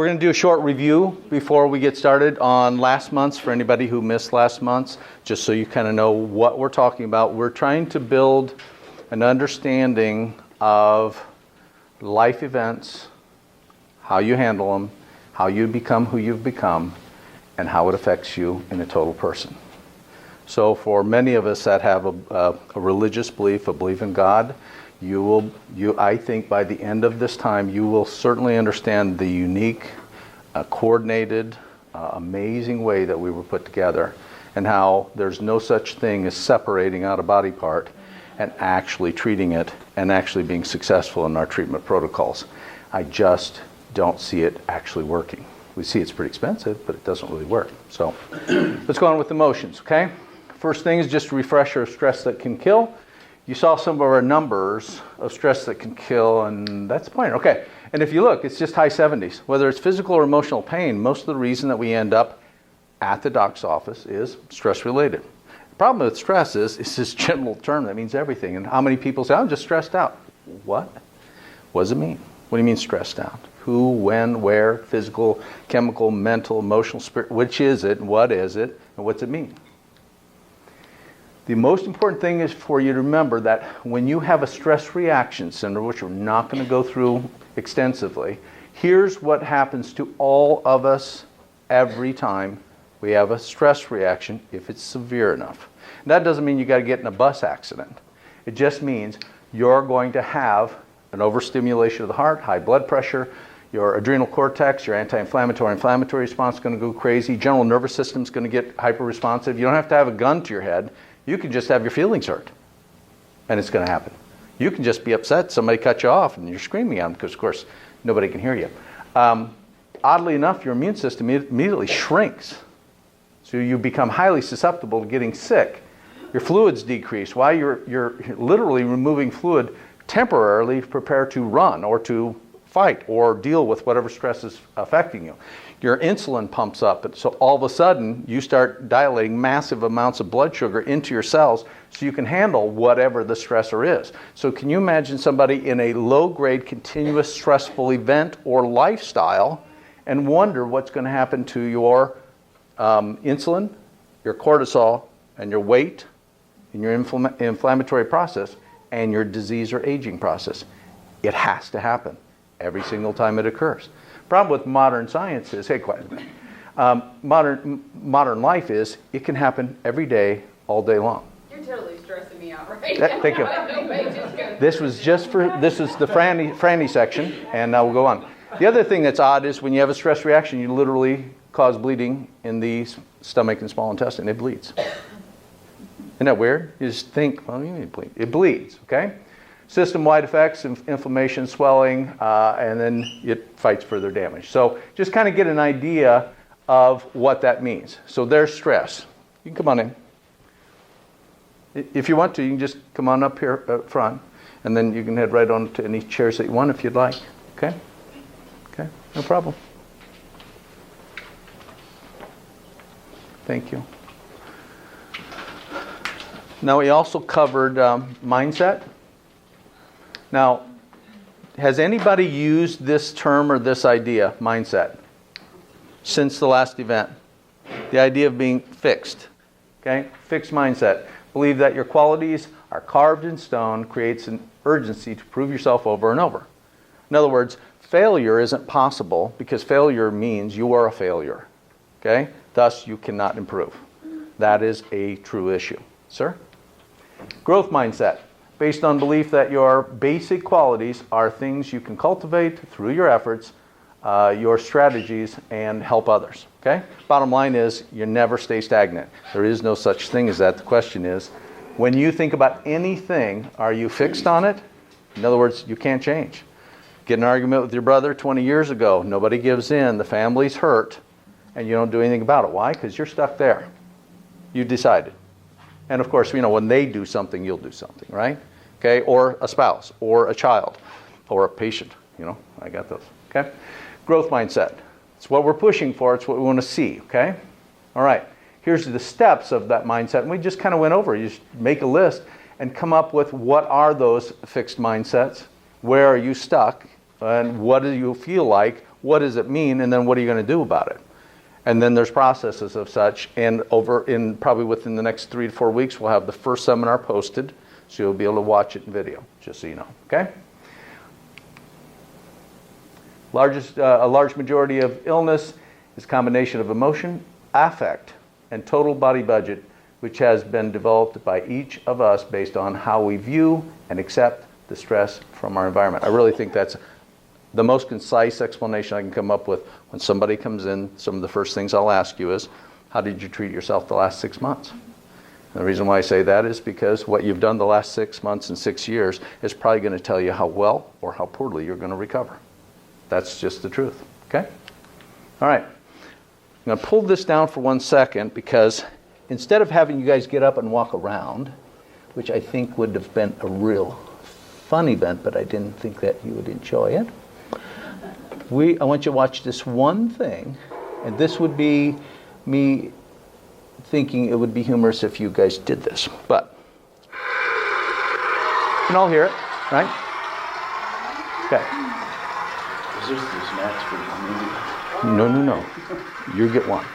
we're going to do a short review before we get started on last month's, for anybody who missed last month's, just so you kind of know what we're talking about. We're trying to build an understanding of life events, how you handle them, how you become who you've become, and how it affects you in a total person. So for many of us that have a religious belief, a belief in God, I think by the end of this time, you will certainly understand the unique, coordinated, amazing way that we were put together, and how there's no such thing as separating out a body part and actually treating it and actually being successful in our treatment protocols. I just don't see it actually working. We see it's pretty expensive, but it doesn't really work. So let's go on with the motions, okay? First thing is just a refresher of stress that can kill. You saw some of our numbers of stress that can kill, and that's the point. Okay, and if you look, it's just high 70s. Whether it's physical or emotional pain, most of the reason that we end up at the doc's office is stress-related. The problem with stress is it's this general term that means everything. And how many people say, I'm just stressed out? What? What does it mean? What do you mean stressed out? Who, when, where, physical, chemical, mental, emotional, spirit, which is it, what is it, and what's it mean? The most important thing is for you to remember that when you have a stress reaction syndrome, which we're not going to go through extensively, here's what happens to all of us every time we have a stress reaction, if it's severe enough. And that doesn't mean you got to get in a bus accident. It just means you're going to have an overstimulation of the heart, high blood pressure, your adrenal cortex, your anti-inflammatory response is going to go crazy, general nervous system is going to get hyper-responsive. You don't have to have a gun to your head. You can just have your feelings hurt, and it's going to happen. You can just be upset, somebody cut you off, and you're screaming at them because, of course, nobody can hear you. Oddly enough, your immune system immediately shrinks, so you become highly susceptible to getting sick. Your fluids decrease. Why? You're literally removing fluid temporarily to prepare to run or to fight or deal with whatever stress is affecting you. Your insulin pumps up, so all of a sudden you start dilating massive amounts of blood sugar into your cells so you can handle whatever the stressor is. So can you imagine somebody in a low-grade continuous stressful event or lifestyle and wonder what's going to happen to your insulin, your cortisol, and your weight, and your inflammatory process, and your disease or aging process? It has to happen every single time it occurs. Problem with modern science is, hey, quiet a minute. Modern life is, it can happen every day, all day long. You're totally stressing me out right now. Thank you. This is the Franny section, and now we'll go on. The other thing that's odd is when you have a stress reaction, you literally cause bleeding in the stomach and small intestine. It bleeds. Isn't that weird? You just think, well, you need to bleed. It bleeds, okay? System-wide effects, inflammation, swelling, and then it fights further damage. So just kind of get an idea of what that means. So there's stress. You can come on in. If you want to, you can just come on up here up front, and then you can head right on to any chairs that you want if you'd like. Okay? Okay, no problem. Thank you. Now we also covered mindset. Now, has anybody used this term or this idea, mindset, since the last event? The idea of being fixed, okay? Fixed mindset. Believe that your qualities are carved in stone, creates an urgency to prove yourself over and over. In other words, failure isn't possible because failure means you are a failure, okay? Thus, you cannot improve. That is a true issue. Sir? Growth mindset. Based on belief that your basic qualities are things you can cultivate through your efforts, your strategies, and help others. Okay? Bottom line is, you never stay stagnant. There is no such thing as that. The question is, when you think about anything, are you fixed on it? In other words, you can't change. Get in an argument with your brother 20 years ago. Nobody gives in. The family's hurt, and you don't do anything about it. Why? Because you're stuck there. You decided. And of course, when they do something, you'll do something, right? Okay, or a spouse, or a child, or a patient. I got those. Okay, growth mindset. It's what we're pushing for. It's what we want to see. Okay, all right. Here's the steps of that mindset, and we just kind of went over. You just make a list and come up with what are those fixed mindsets. Where are you stuck, and what do you feel like what does it mean, and then what are you going to do about it? And then there's processes of such, and probably within the next 3 to 4 weeks, we'll have the first seminar posted, so you'll be able to watch it in video, just so you know, okay? A large majority of illness is a combination of emotion, affect, and total body budget, which has been developed by each of us based on how we view and accept the stress from our environment. I really think that's the most concise explanation I can come up with. When somebody comes in, some of the first things I'll ask you is, how did you treat yourself the last 6 months? And the reason why I say that is because what you've done the last 6 months and 6 years is probably going to tell you how well or how poorly you're going to recover. That's just the truth, okay? All right. I'm going to pull this down for 1 second because instead of having you guys get up and walk around, which I think would have been a real fun event, but I didn't think that you would enjoy it. I want you to watch this one thing, and this would be me thinking it would be humorous if you guys did this, but you can all hear it, right? Okay. Is this the snacks for the community? No. You get one.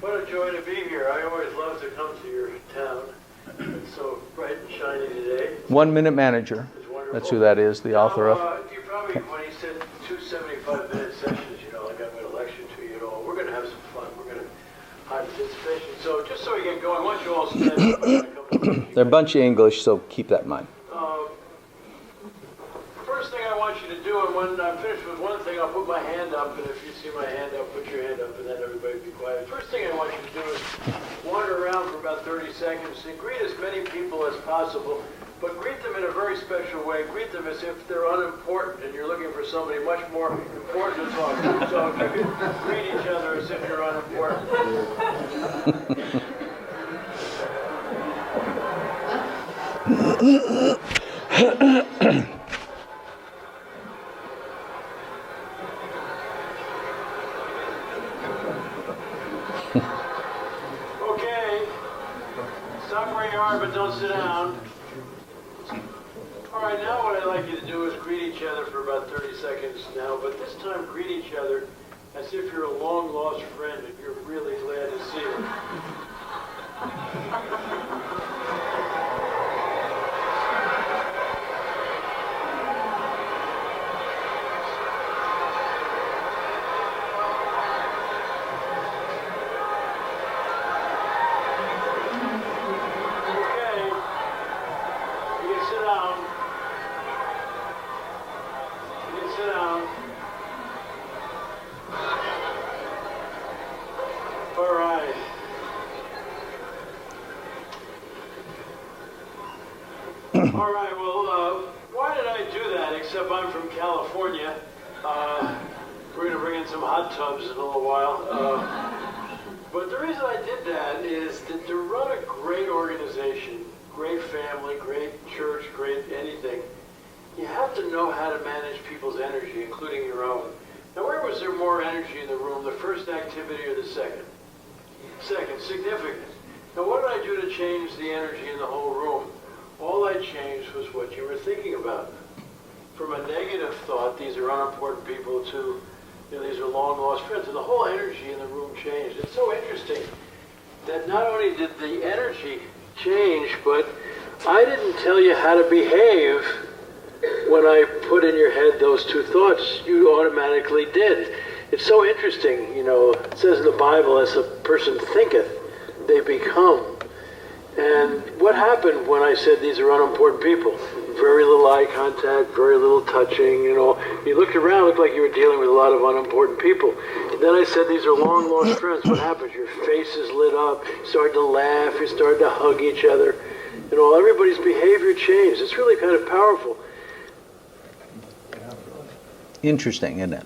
What a joy to be here. I always love to come to your town. It's so bright and shiny today. 1 Minute Manager. It's wonderful. That's who that is, the author of. You probably, when he said 2 75-minute sessions, like I'm going to lecture to you, we're going to have some fun. We're going to high participation. So just so we get going, why don't you all stand up? They're a bunch of English, so keep that in mind. First thing I want you to do, and when I'm finished with one thing, I'll put my hand up, and if you see my hand up, put your hand up, and then everybody be quiet. First thing I want you to do is wander around for about 30 seconds and greet as many people as possible, but greet them in a very special way. Greet them as if they're unimportant and you're looking for somebody much more important to talk to. So if you could greet each other as if you're unimportant. Okay, stop where you are, but don't sit down. All right, now what I'd like you to do is greet each other for about 30 seconds now, but this time greet each other as if you're a long-lost friend and you're really glad to see them. All right, well, why did I do that, except I'm from California. We're going to bring in some hot tubs in a little while. But the reason I did that is that to run a great organization, great family, great church, great anything, you have to know how to manage people's energy, including your own. Now, where was there more energy in the room, the first activity or the second? Second, significant. Now, what did I do to change the energy in the whole room? All I changed was what you were thinking about. From a negative thought, these are unimportant people, to these are long-lost friends. And the whole energy in the room changed. It's so interesting that not only did the energy change, but I didn't tell you how to behave when I put in your head those two thoughts. You automatically did. It's so interesting, it says in the Bible, as a person thinketh, they become. And what happened when I said these are unimportant people? Very little eye contact, very little touching, You looked around, it looked like you were dealing with a lot of unimportant people. And then I said these are long-lost friends. What happens? Your faces lit up, you started to laugh, you started to hug each other. Everybody's behavior changed. It's really kind of powerful. Interesting, isn't it?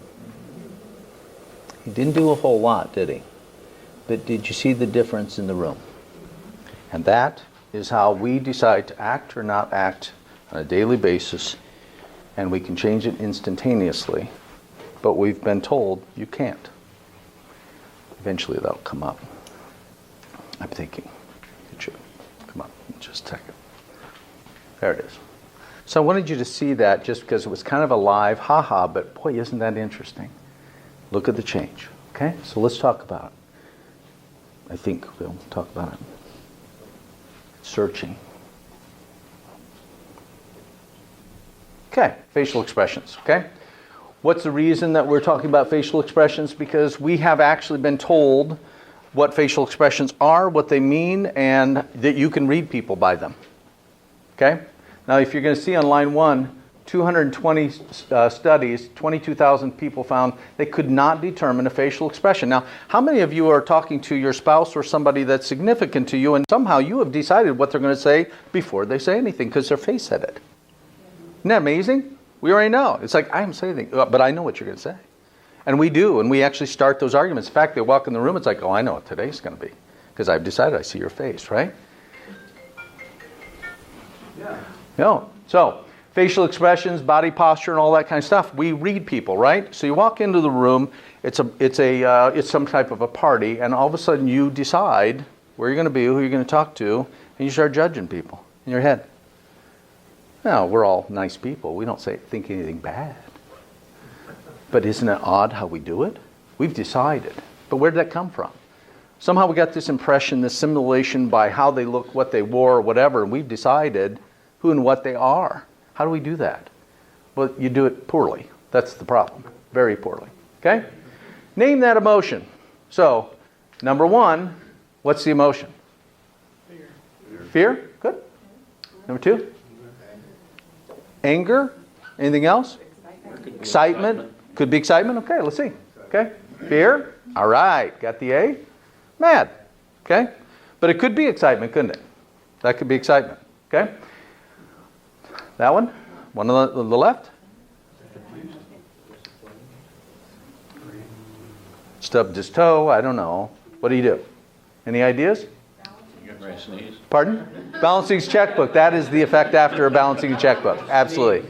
He didn't do a whole lot, did he? But did you see the difference in the room? And that is how we decide to act or not act on a daily basis, and we can change it instantaneously, but we've been told you can't. Eventually that'll come up. I'm thinking it should come up in just a second. There it is. So I wanted you to see that just because it was kind of a live ha-ha, but boy, isn't that interesting. Look at the change. Okay? So let's talk about it. I think we'll talk about it. Searching. Okay, facial expressions. Okay? What's the reason that we're talking about facial expressions? Because we have actually been told what facial expressions are, what they mean, and that you can read people by them. Okay? Now, if you're going to see on line 1, 220 studies, 22,000 people found they could not determine a facial expression. Now, how many of you are talking to your spouse or somebody that's significant to you, and somehow you have decided what they're going to say before they say anything because their face said it? Isn't that amazing? We already know. It's like, I haven't said anything, but I know what you're going to say. And we do, and we actually start those arguments. In fact, they walk in the room, it's like, oh, I know what today's going to be because I've decided I see your face, right? Yeah. No. So, facial expressions, body posture, and all that kind of stuff. We read people, right? So you walk into the room. It's some type of a party, and all of a sudden you decide where you're going to be, who you're going to talk to, and you start judging people in your head. Now, we're all nice people. We don't think anything bad. But isn't it odd how we do it? We've decided. But where did that come from? Somehow we got this impression, this simulation by how they look, what they wore, or whatever, and we've decided who and what they are. How do we do that? Well, you do it poorly. That's the problem. Very poorly. Okay? Name that emotion. So, number 1, what's the emotion? Fear. Fear? Good. Number 2? Anger? Anything else? Excitement? Could be excitement? Okay, let's see. Okay? Fear? All right. Got the A? Mad. Okay? But it could be excitement, couldn't it? That could be excitement. Okay? That one? One on the left? Stubbed his toe. I don't know. What do you do? Any ideas? You get ready to sneeze? Pardon? Balancing his checkbook. That is the effect after balancing a checkbook. Absolutely.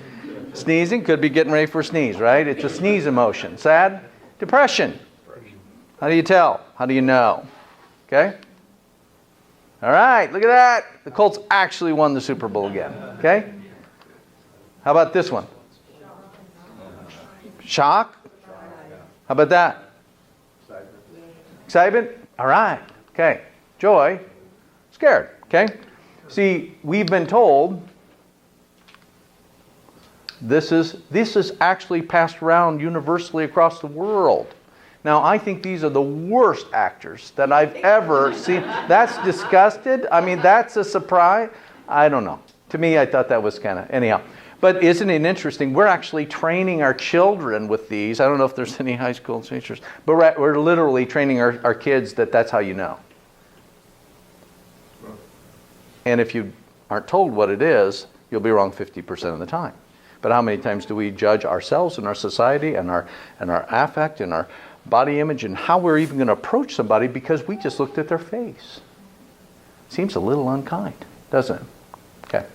Sneezing could be getting ready for a sneeze, right? It's a sneeze emotion. Sad? Depression. How do you tell? How do you know? Okay? All right, look at that. The Colts actually won the Super Bowl again. Okay? How about this one? Shock? How about that? Excitement? All right. Okay. Joy? Scared. Okay? See, we've been told this is actually passed around universally across the world. Now, I think these are the worst actors that I've ever seen. That's disgusted. I mean, that's a surprise. I don't know. To me, I thought that was kind of... Anyhow. But isn't it interesting? We're actually training our children with these. I don't know if there's any high school teachers. But we're literally training our kids that that's how you know. And if you aren't told what it is, you'll be wrong 50% of the time. But how many times do we judge ourselves and our society and our affect and our body image and how we're even going to approach somebody because we just looked at their face? Seems a little unkind, doesn't it? Okay.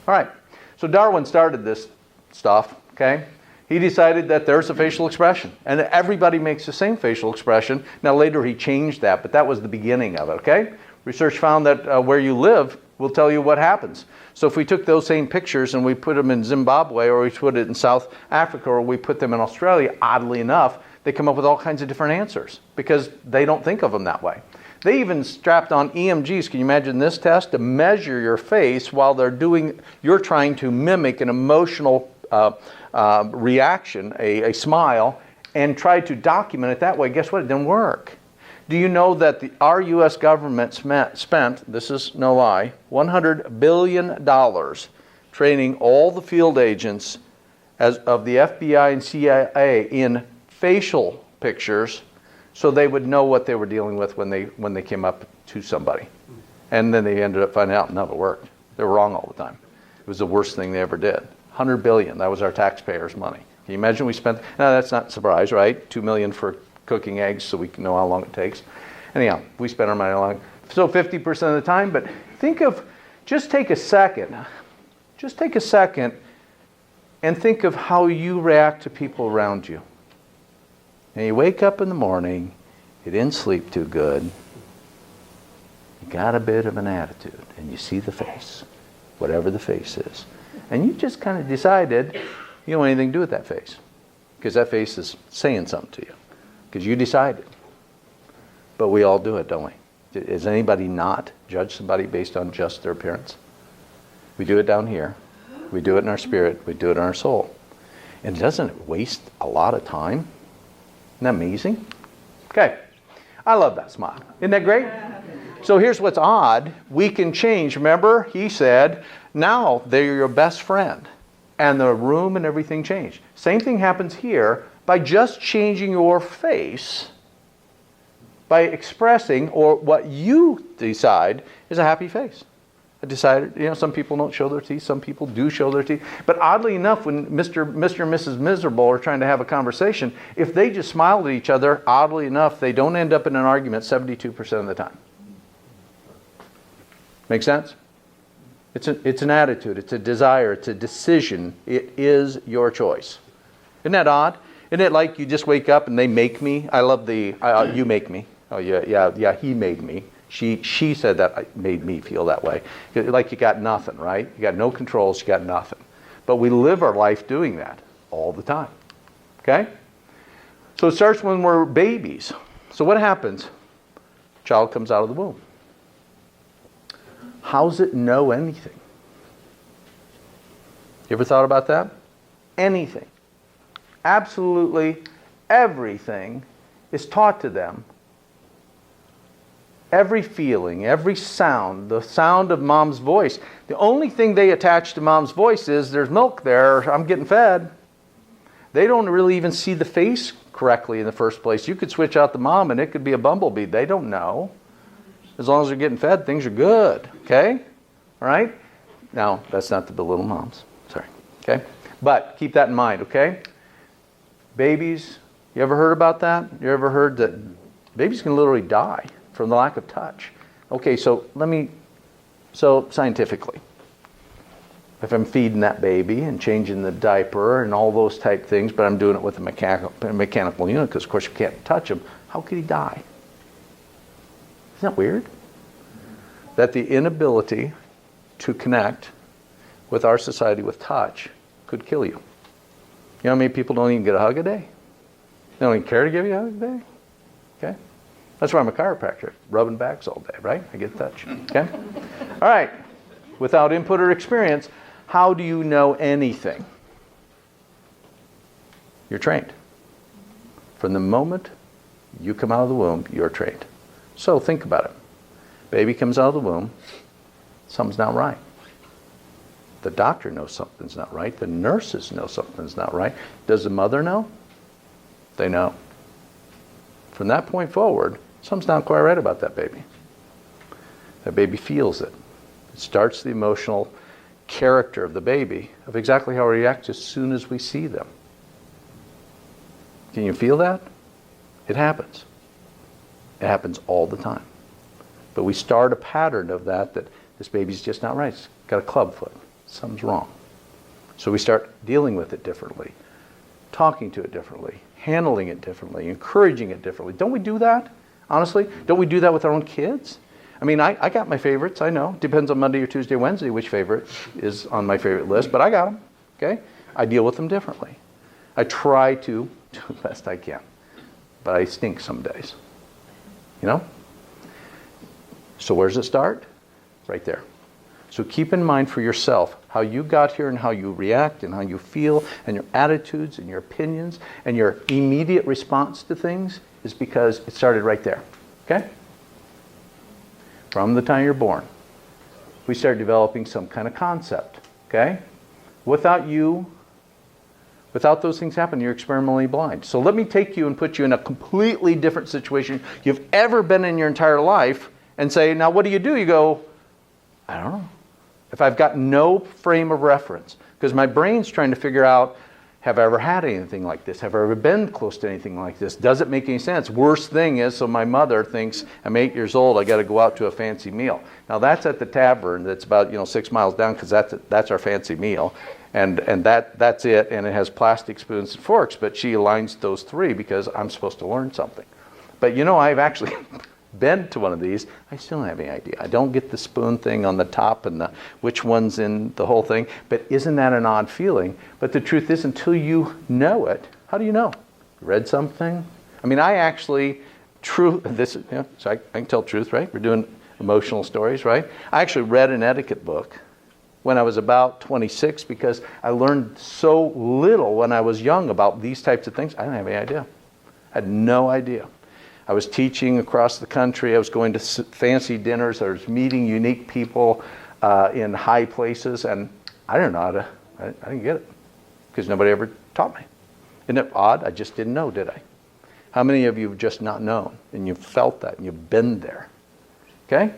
All right. So Darwin started this stuff, okay? He decided that there's a facial expression. And everybody makes the same facial expression. Now later he changed that, but that was the beginning of it, okay? Research found that where you live will tell you what happens. So if we took those same pictures and we put them in Zimbabwe or we put it in South Africa or we put them in Australia, oddly enough, they come up with all kinds of different answers because they don't think of them that way. They even strapped on EMGs, can you imagine this test, to measure your face while you're trying to mimic an emotional reaction, a smile, and try to document it that way. Guess what? It didn't work. Do you know that our U.S. government spent, this is no lie, $100 billion training all the field agents of the FBI and CIA in facial pictures so they would know what they were dealing with when they came up to somebody. And then they ended up finding out none of it worked. They were wrong all the time. It was the worst thing they ever did. $100 billion, that was our taxpayers' money. Can you imagine we spent, now that's not a surprise, right? $2 million for cooking eggs so we can know how long it takes. Anyhow, we spend our money long. So 50% of the time, but just take a second and think of how you react to people around you. And you wake up in the morning, you didn't sleep too good, you got a bit of an attitude, and you see the face, whatever the face is. And you just kind of decided you don't want anything to do with that face, because that face is saying something to you. because you decided. But we all do it, don't we? Does anybody not judge somebody based on just their appearance? We do it down here. We do it in our spirit. We do it in our soul. And doesn't it waste a lot of time? Isn't that amazing? Okay. I love that smile. Isn't that great? So here's what's odd. We can change. Remember, he said, now they're your best friend. And the room and everything changed. Same thing happens here by just changing your face, by expressing, or what you decide is a happy face. I decided, some people don't show their teeth, some people do show their teeth. But oddly enough, when Mr. and Mrs. Miserable are trying to have a conversation, if they just smile at each other, oddly enough, they don't end up in an argument 72% of the time. Make sense? It's an attitude, it's a desire, it's a decision. It is your choice. Isn't that odd? Isn't it like you just wake up and they make me? I love the, you make me. Oh, yeah, he made me. She said that made me feel that way. Like you got nothing, right? You got no controls, you got nothing. But we live our life doing that all the time. Okay? So it starts when we're babies. So what happens? Child comes out of the womb. How's it know anything? You ever thought about that? Anything. Absolutely everything is taught to them. Every feeling, every sound, the sound of mom's voice. The only thing they attach to mom's voice is there's milk there, I'm getting fed. They don't really even see the face correctly in the first place. You could switch out the mom and it could be a bumblebee. They don't know. As long as they're getting fed, things are good. Okay? All right? Now, that's not to belittle moms. Sorry. Okay? But keep that in mind, okay? Babies, you ever heard about that? You ever heard that babies can literally die from the lack of touch? Okay, so scientifically, if I'm feeding that baby and changing the diaper and all those type things, but I'm doing it with a mechanical unit, because of course you can't touch him, how could he die? Isn't that weird? That the inability to connect with our society with touch could kill you. You know how many people don't even get a hug a day? They don't even care to give you a hug a day? Okay? That's why I'm a chiropractor, rubbing backs all day, right? I get touch. Okay? All right. Without input or experience, how do you know anything? You're trained. From the moment you come out of the womb, you're trained. So think about it. Baby comes out of the womb, something's not right. The doctor knows something's not right. The nurses know something's not right. Does the mother know? They know. From that point forward, something's not quite right about that baby. That baby feels it. It starts the emotional character of the baby, of exactly how it reacts as soon as we see them. Can you feel that? It happens. It happens all the time. But we start a pattern of that this baby's just not right. It's got a club foot. Something's wrong. So we start dealing with it differently, talking to it differently, handling it differently, encouraging it differently. Don't we do that? Honestly? Don't we do that with our own kids? I mean, I got my favorites, I know. Depends on Monday or Tuesday, Wednesday, which favorite is on my favorite list, but I got them, okay? I deal with them differently. I try to do the best I can, but I stink some days. You know? So where does it start? Right there. So keep in mind for yourself how you got here and how you react and how you feel and your attitudes and your opinions and your immediate response to things is because it started right there. Okay? From the time you're born, we start developing some kind of concept. Okay? Without those things happening, you're experimentally blind. So let me take you and put you in a completely different situation you've ever been in your entire life and say, now what do? You go, I don't know. If I've got no frame of reference, because my brain's trying to figure out, have I ever had anything like this? Have I ever been close to anything like this? Does it make any sense? Worst thing is, so my mother thinks, I'm 8 years old, I got to go out to a fancy meal. Now that's at the tavern that's about 6 miles down, because that's our fancy meal. And that's it, and it has plastic spoons and forks, but she aligns those three because I'm supposed to learn something. But I've actually been to one of these, I still don't have any idea. I don't get the spoon thing on the top and which one's in the whole thing, but isn't that an odd feeling? But the truth is, until you know it, how do you know? Read something? I mean, I actually, so I can tell truth, right? We're doing emotional stories, right? I actually read an etiquette book when I was about 26 because I learned so little when I was young about these types of things. I didn't have any idea. I had no idea. I was teaching across the country. I was going to fancy dinners. I was meeting unique people in high places, and I didn't know how to, I didn't get it because nobody ever taught me. Isn't it odd? I just didn't know, did I? How many of you have just not known and you've felt that and you've been there? Okay?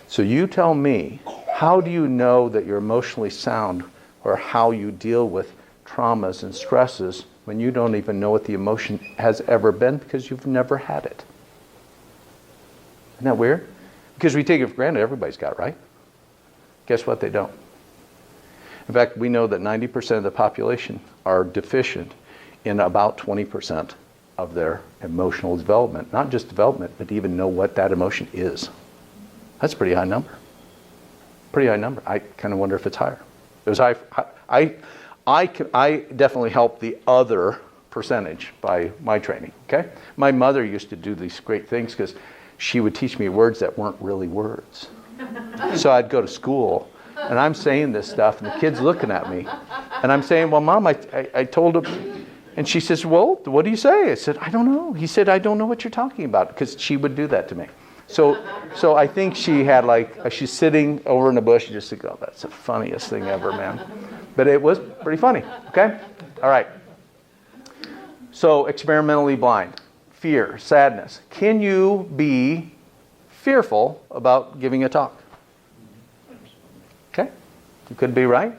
So you tell me, how do you know that you're emotionally sound or how you deal with traumas and stresses when you don't even know what the emotion has ever been because you've never had it? Isn't that weird? Because we take it for granted everybody's got it, right? Guess what? They don't. In fact, we know that 90% of the population are deficient in about 20% of their emotional development. Not just development, but even know what that emotion is. That's a pretty high number. Pretty high number. I kind of wonder if it's higher. It was high. I definitely helped the other percentage by my training, okay? My mother used to do these great things because she would teach me words that weren't really words. So I'd go to school and I'm saying this stuff and the kid's looking at me and I'm saying, well, Mom, I told him. And she says, well, what do you say? I said, I don't know. He said, I don't know what you're talking about, because she would do that to me. So I think she had she's sitting over in the bush and just think, oh, that's the funniest thing ever, man. But it was pretty funny, okay? All right. So experimentally blind, fear, sadness. Can you be fearful about giving a talk? Okay, you could be right.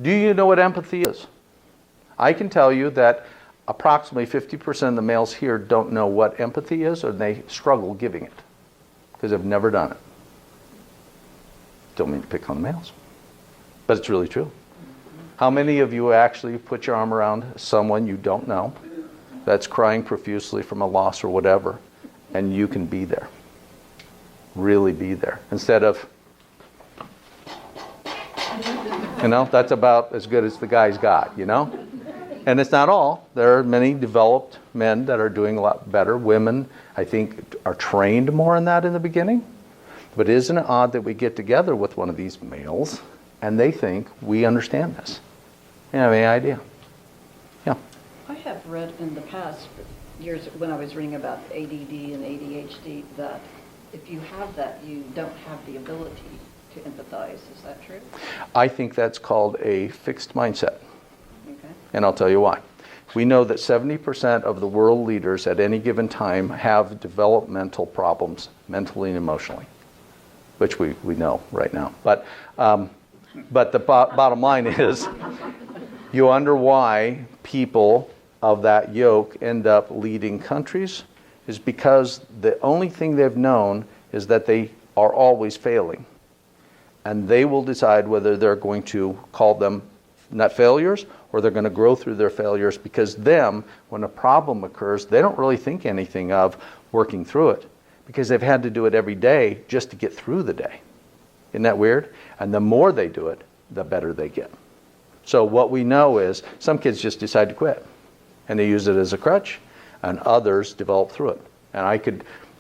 Do you know what empathy is? I can tell you that approximately 50% of the males here don't know what empathy is, or they struggle giving it because they've never done it. Don't mean to pick on the males, but it's really true. How many of you actually put your arm around someone you don't know that's crying profusely from a loss or whatever, and you can be there? Really be there. Instead of, that's about as good as the guy's got, And it's not all. There are many developed men that are doing a lot better. Women, I think, are trained more in that in the beginning. But isn't it odd that we get together with one of these males and they think we understand this? You have any idea? Yeah. I have read in the past years when I was reading about ADD and ADHD that if you have that, you don't have the ability to empathize. Is that true? I think that's called a fixed mindset. Okay. And I'll tell you why. We know that 70% of the world leaders at any given time have developmental problems, mentally and emotionally, which we know right now. But the bottom line is, you wonder why people of that yoke end up leading countries is because the only thing they've known is that they are always failing. And they will decide whether they're going to call them not failures or they're going to grow through their failures, because when a problem occurs, they don't really think anything of working through it because they've had to do it every day just to get through the day. Isn't that weird? And the more they do it, the better they get. So what we know is some kids just decide to quit and they use it as a crutch, and others develop through it. And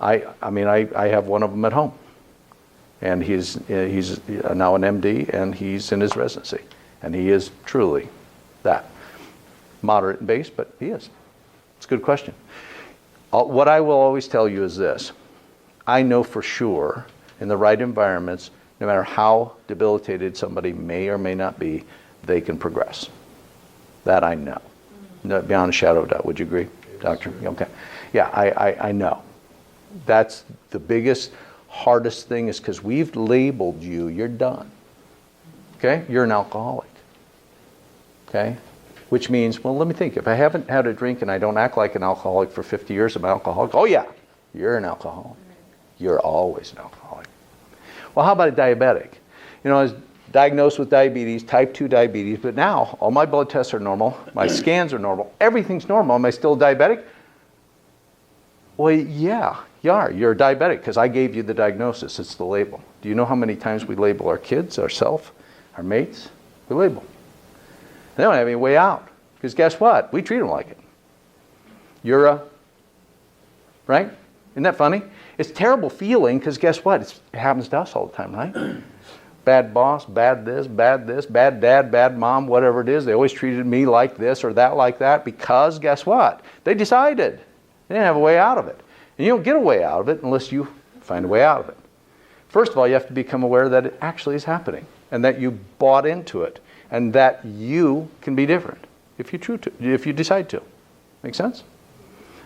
I have one of them at home. And he's now an MD, and he's in his residency. And he is truly that. Moderate in base, but he is. It's a good question. What I will always tell you is this. I know for sure, in the right environments, no matter how debilitated somebody may or may not be, they can progress. That I know. Beyond a shadow of doubt. Would you agree, Doctor? Okay. Yeah, I know. That's the biggest, hardest thing, is because we've labeled you, you're done. Okay? You're an alcoholic. Okay? Which means, well, let me think. If I haven't had a drink and I don't act like an alcoholic for 50 years, I'm an alcoholic. Oh yeah, you're an alcoholic. You're always an alcoholic. Well, how about a diabetic? I was diagnosed with diabetes, type 2 diabetes, but now all my blood tests are normal, my scans are normal, everything's normal. Am I still diabetic? Well, yeah, you are. You're a diabetic because I gave you the diagnosis. It's the label. Do you know how many times we label our kids, ourselves, our mates? We label. They don't have any way out, because guess what? We treat them like it. You're a, right? Isn't that funny? It's a terrible feeling because guess what? It happens to us all the time, right? Bad boss, bad this, bad dad, bad mom, whatever it is. They always treated me like this or that like that because guess what? They decided. They didn't have a way out of it. And you don't get a way out of it unless you find a way out of it. First of all, you have to become aware that it actually is happening and that you bought into it and that you can be different if you decide to. Make sense?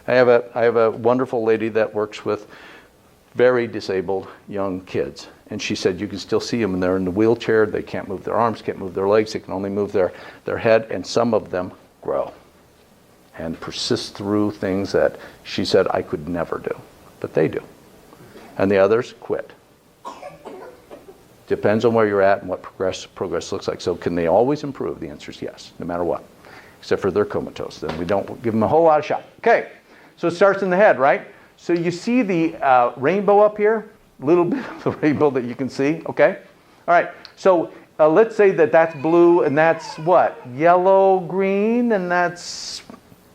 I have a wonderful lady that works with very disabled young kids. And she said you can still see them and they're in the wheelchair. They can't move their arms, can't move their legs. They can only move their head. And some of them grow and persist through things that she said I could never do. But they do. And the others quit. Depends on where you're at and what progress looks like. So can they always improve? The answer is yes, no matter what. Except for they're comatose. Then we don't give them a whole lot of shot. Okay, so it starts in the head, right? So you see the rainbow up here? A little bit of the rainbow that you can see, okay? All right, so let's say that that's blue and that's what? Yellow, green, and that's,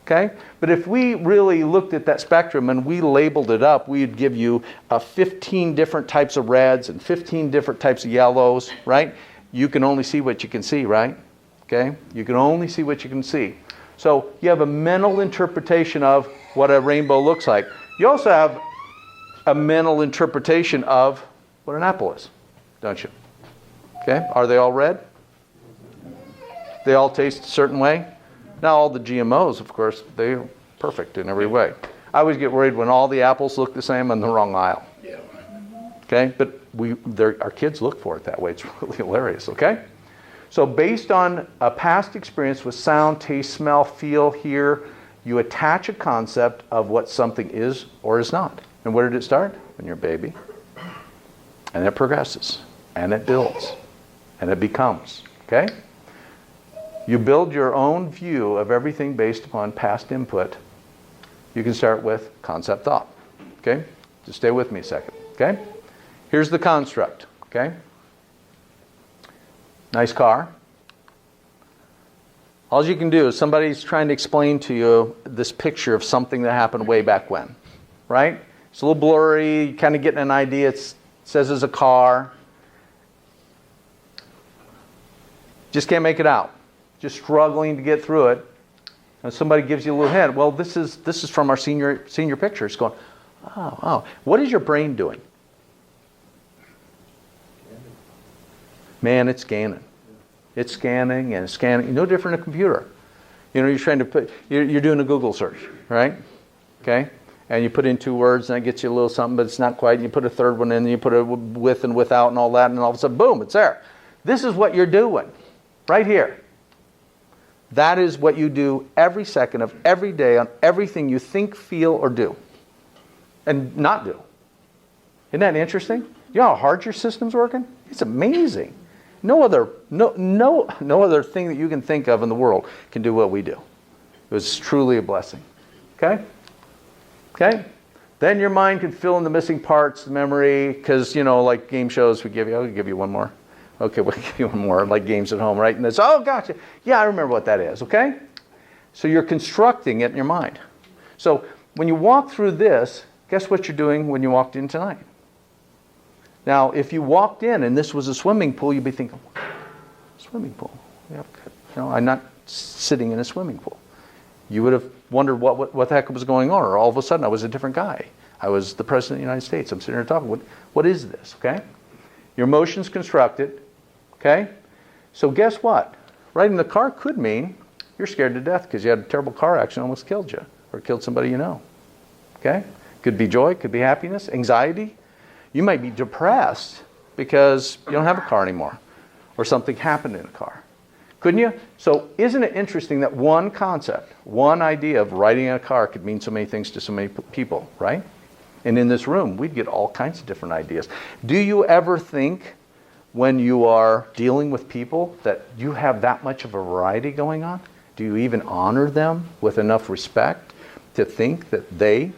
okay? But if we really looked at that spectrum and we labeled it up, we'd give you 15 different types of reds and 15 different types of yellows, right? You can only see what you can see, right? Okay? You can only see what you can see. So you have a mental interpretation of what a rainbow looks like. You also have a mental interpretation of what an apple is, don't you? Okay? Are they all red? They all taste a certain way? Now all the GMOs, of course, they're perfect in every way. I always get worried when all the apples look the same on the wrong aisle. Yeah. Okay? But our kids look for it that way. It's really hilarious, okay? So based on a past experience with sound, taste, smell, feel, hear, you attach a concept of what something is or is not. And where did it start? When you're a baby. And it progresses. And it builds. And it becomes. Okay? You build your own view of everything based upon past input. You can start with concept thought. Okay? Just stay with me a second. Okay? Here's the construct. Okay? Nice car. All you can do is somebody's trying to explain to you this picture of something that happened way back when, right? It's a little blurry, you kind of getting an idea. It says it's a car. Just can't make it out. Just struggling to get through it. And somebody gives you a little hint. Well, this is from our senior picture. It's going, oh. What is your brain doing? Man, it's scanning. It's scanning and scanning. No different than a computer. You know, you're trying to you're doing a Google search, right? Okay? And you put in 2 words and that gets you a little something, but it's not quite. You put a third one in, and you put a with and without and all that, and all of a sudden, boom, it's there. This is what you're doing right here. That is what you do every second of every day on everything you think, feel, or do. And not do. Isn't that interesting? You know how hard your system's working? It's amazing. No other thing that you can think of in the world can do what we do. It was truly a blessing. Okay? Okay? Then your mind can fill in the missing parts, the memory, because, you know, like game shows, I'll give you one more. Okay, we'll give you one more, like games at home, right? And it's, oh, gotcha. Yeah, I remember what that is, okay? So you're constructing it in your mind. So when you walk through this, guess what you're doing when you walked in tonight? Now, if you walked in and this was a swimming pool, you'd be thinking, swimming pool? Yeah, you know, I'm not sitting in a swimming pool. You would have wondered what the heck was going on, or all of a sudden I was a different guy. I was the President of the United States. I'm sitting here talking. What is this, okay? Your emotions constructed, okay? So guess what? Riding the car could mean you're scared to death because you had a terrible car accident, almost killed you, or killed somebody you know, okay? Could be joy, could be happiness, anxiety. You might be depressed because you don't have a car anymore, or something happened in a car. Couldn't you? So isn't it interesting that one concept, one idea of riding in a car could mean so many things to so many people, right? And in this room, we'd get all kinds of different ideas. Do you ever think when you are dealing with people that you have that much of a variety going on? Do you even honor them with enough respect to think that they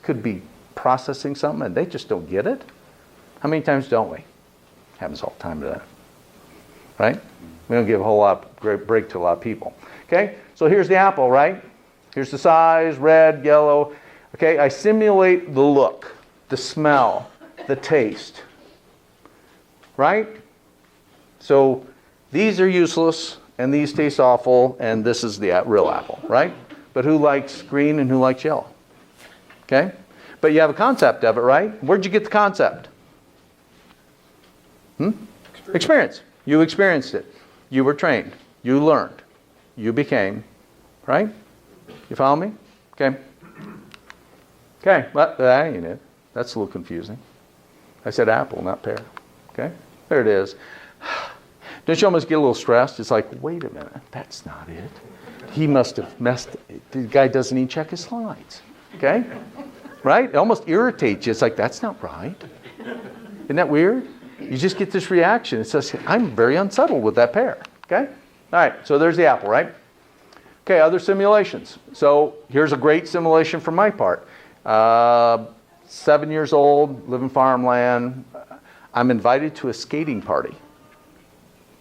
could be processing something and they just don't get it? How many times don't we? Happens all the time to that. Right? We don't give a whole lot of great break to a lot of people. Okay? So here's the apple, right? Here's the size, red, yellow. Okay, I simulate the look, the smell, the taste. Right? So these are useless, and these taste awful, and this is the real apple, right? But who likes green and who likes yellow? Okay? But you have a concept of it, right? Where'd you get the concept? Experience. You experienced it. You were trained. You learned. You became. Right? You follow me? Okay. Okay. Well, that ain't it. That's a little confusing. I said apple, not pear. Okay? There it is. Don't you almost get a little stressed? It's like, wait a minute. That's not it. He must have messed it. The guy doesn't even check his slides. Okay? Right? It almost irritates you. It's like, that's not right. Isn't that weird? You just get this reaction. It says, I'm very unsettled with that pear. Okay? All right, so there's the apple, right? Okay, other simulations. So here's a great simulation from my part. 7 years old, live in farmland. I'm invited to a skating party.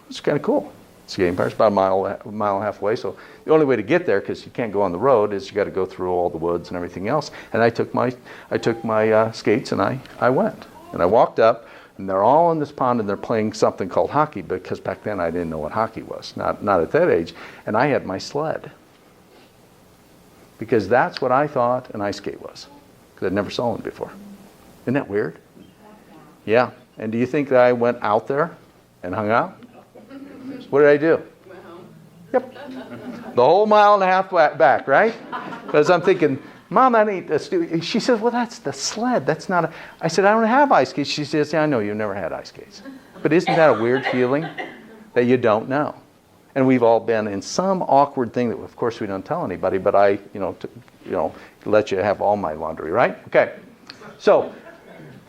It's kind of cool. Skating party is about a mile and a half away. So the only way to get there, because you can't go on the road, is you got to go through all the woods and everything else. And I took my skates and I went. And I walked up, and they're all in this pond, and they're playing something called hockey, because back then I didn't know what hockey was, not at that age. And I had my sled, because that's what I thought an ice skate was, because I'd never saw one before. Isn't that weird? Yeah. And do you think that I went out there and hung out? What did I do? Yep. The whole mile and a half back, right? Because I'm thinking, Mom, that ain't a stupid. She says, well, that's the sled. That's not a. I said, I don't have ice skates. She says, yeah, I know you've never had ice skates. But isn't that a weird feeling that you don't know? And we've all been in some awkward thing that, of course, we don't tell anybody. But I, let you have all my laundry, right? Okay. So,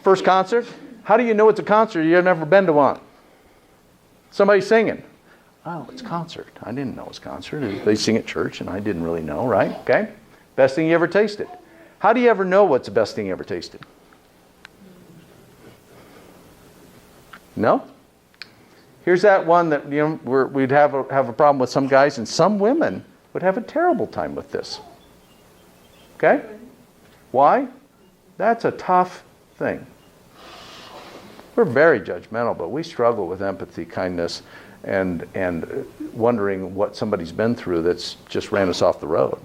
first concert. How do you know it's a concert? You've never been to one. Somebody singing. Oh, it's concert. I didn't know it was concert. They sing at church, and I didn't really know, right? Okay. Best thing you ever tasted. How do you ever know what's the best thing you ever tasted? No? Here's that one that we'd have a problem with some guys, and some women would have a terrible time with this. Okay? Why? That's a tough thing. We're very judgmental, but we struggle with empathy, kindness, and wondering what somebody's been through that's just ran us off the road.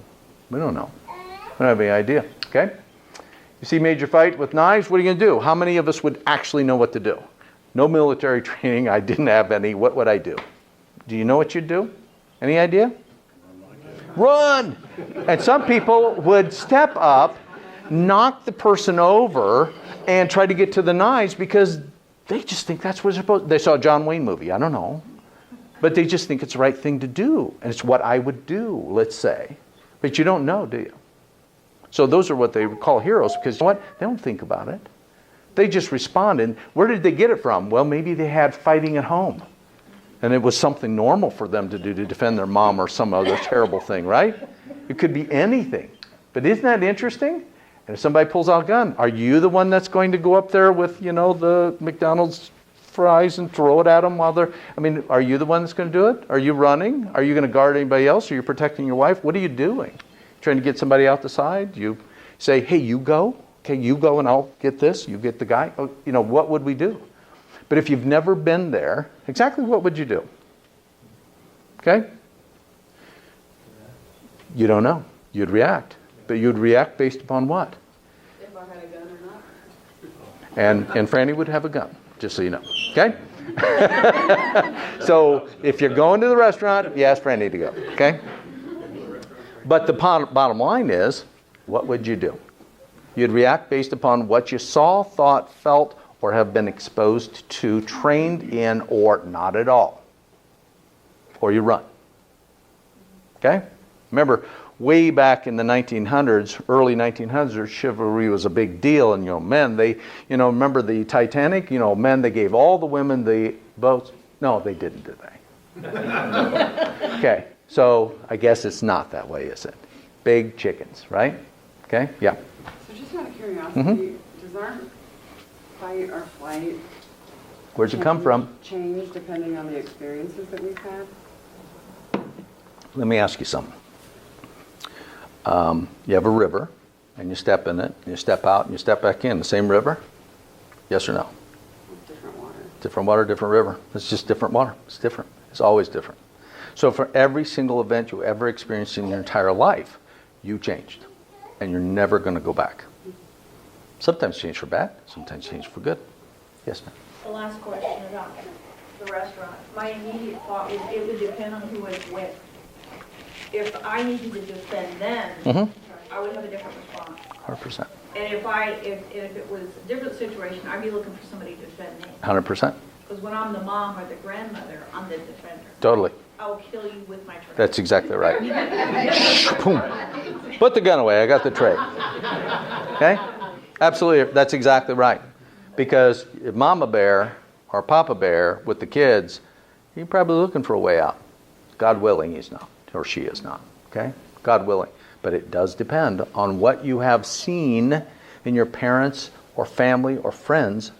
We don't know. We don't have any idea. Okay? You see major fight with knives, what are you going to do? How many of us would actually know what to do? No military training. I didn't have any. What would I do? Do you know what you'd do? Any idea? Run! And some people would step up, knock the person over, and try to get to the knives because they just think that's what they're supposed to. They saw a John Wayne movie. I don't know. But they just think it's the right thing to do. And it's what I would do, let's say. But you don't know, do you? So those are what they call heroes, because you know what? They don't think about it. They just respond. And where did they get it from? Well, maybe they had fighting at home. And it was something normal for them to do to defend their mom or some other terrible thing, right? It could be anything. But isn't that interesting? And if somebody pulls out a gun, are you the one that's going to go up there with, the McDonald's fries and throw it at them while they're... are you the one that's going to do it? Are you running? Are you going to guard anybody else? Are you protecting your wife? What are you doing? Trying to get somebody out the side? You say, hey, you go. Okay, you go and I'll get this. You get the guy. Oh, what would we do? But if you've never been there, exactly what would you do? Okay? You don't know. You'd react. But you'd react based upon what? If I had a gun or not. And Franny would have a gun, just so you know. Okay? So if you're going to the restaurant, you ask Franny to go. Okay? But the bottom line is, what would you do? You'd react based upon what you saw, thought, felt, or have been exposed to, trained in, or not at all. Or you run. Okay? Remember, way back in the 1900s, early 1900s, chivalry was a big deal. And, men, they, remember the Titanic? Men, they gave all the women the boats. No, they didn't, did they? Okay, so I guess it's not that way, is it? Big chickens, right? Okay, yeah. So just out of curiosity, does our fight or flight Where's it come from? change depending on the experiences that we've had? Let me ask you something. You have a river, and you step in it, and you step out, and you step back in. The same river? Yes or no? Different water. Different water, different river. It's just different water. It's different. It's always different. So for every single event you ever experienced in your entire life, you changed. And you're never going to go back. Sometimes change for bad, sometimes change for good. Yes, ma'am. The last question about the restaurant. My immediate thought was it would depend on who it's with. If I needed to defend them, I would have a different response. 100%. And if it was a different situation, I'd be looking for somebody to defend me. 100%. Because when I'm the mom or the grandmother, I'm the defender. Totally. I'll kill you with my tray. That's exactly right. Boom. Put the gun away. I got the tray. Okay? Absolutely. That's exactly right. Because if Mama Bear or Papa Bear with the kids, he's probably looking for a way out. God willing, he's not. Or she is not. Okay? God willing. But it does depend on what you have seen in your parents or family or friends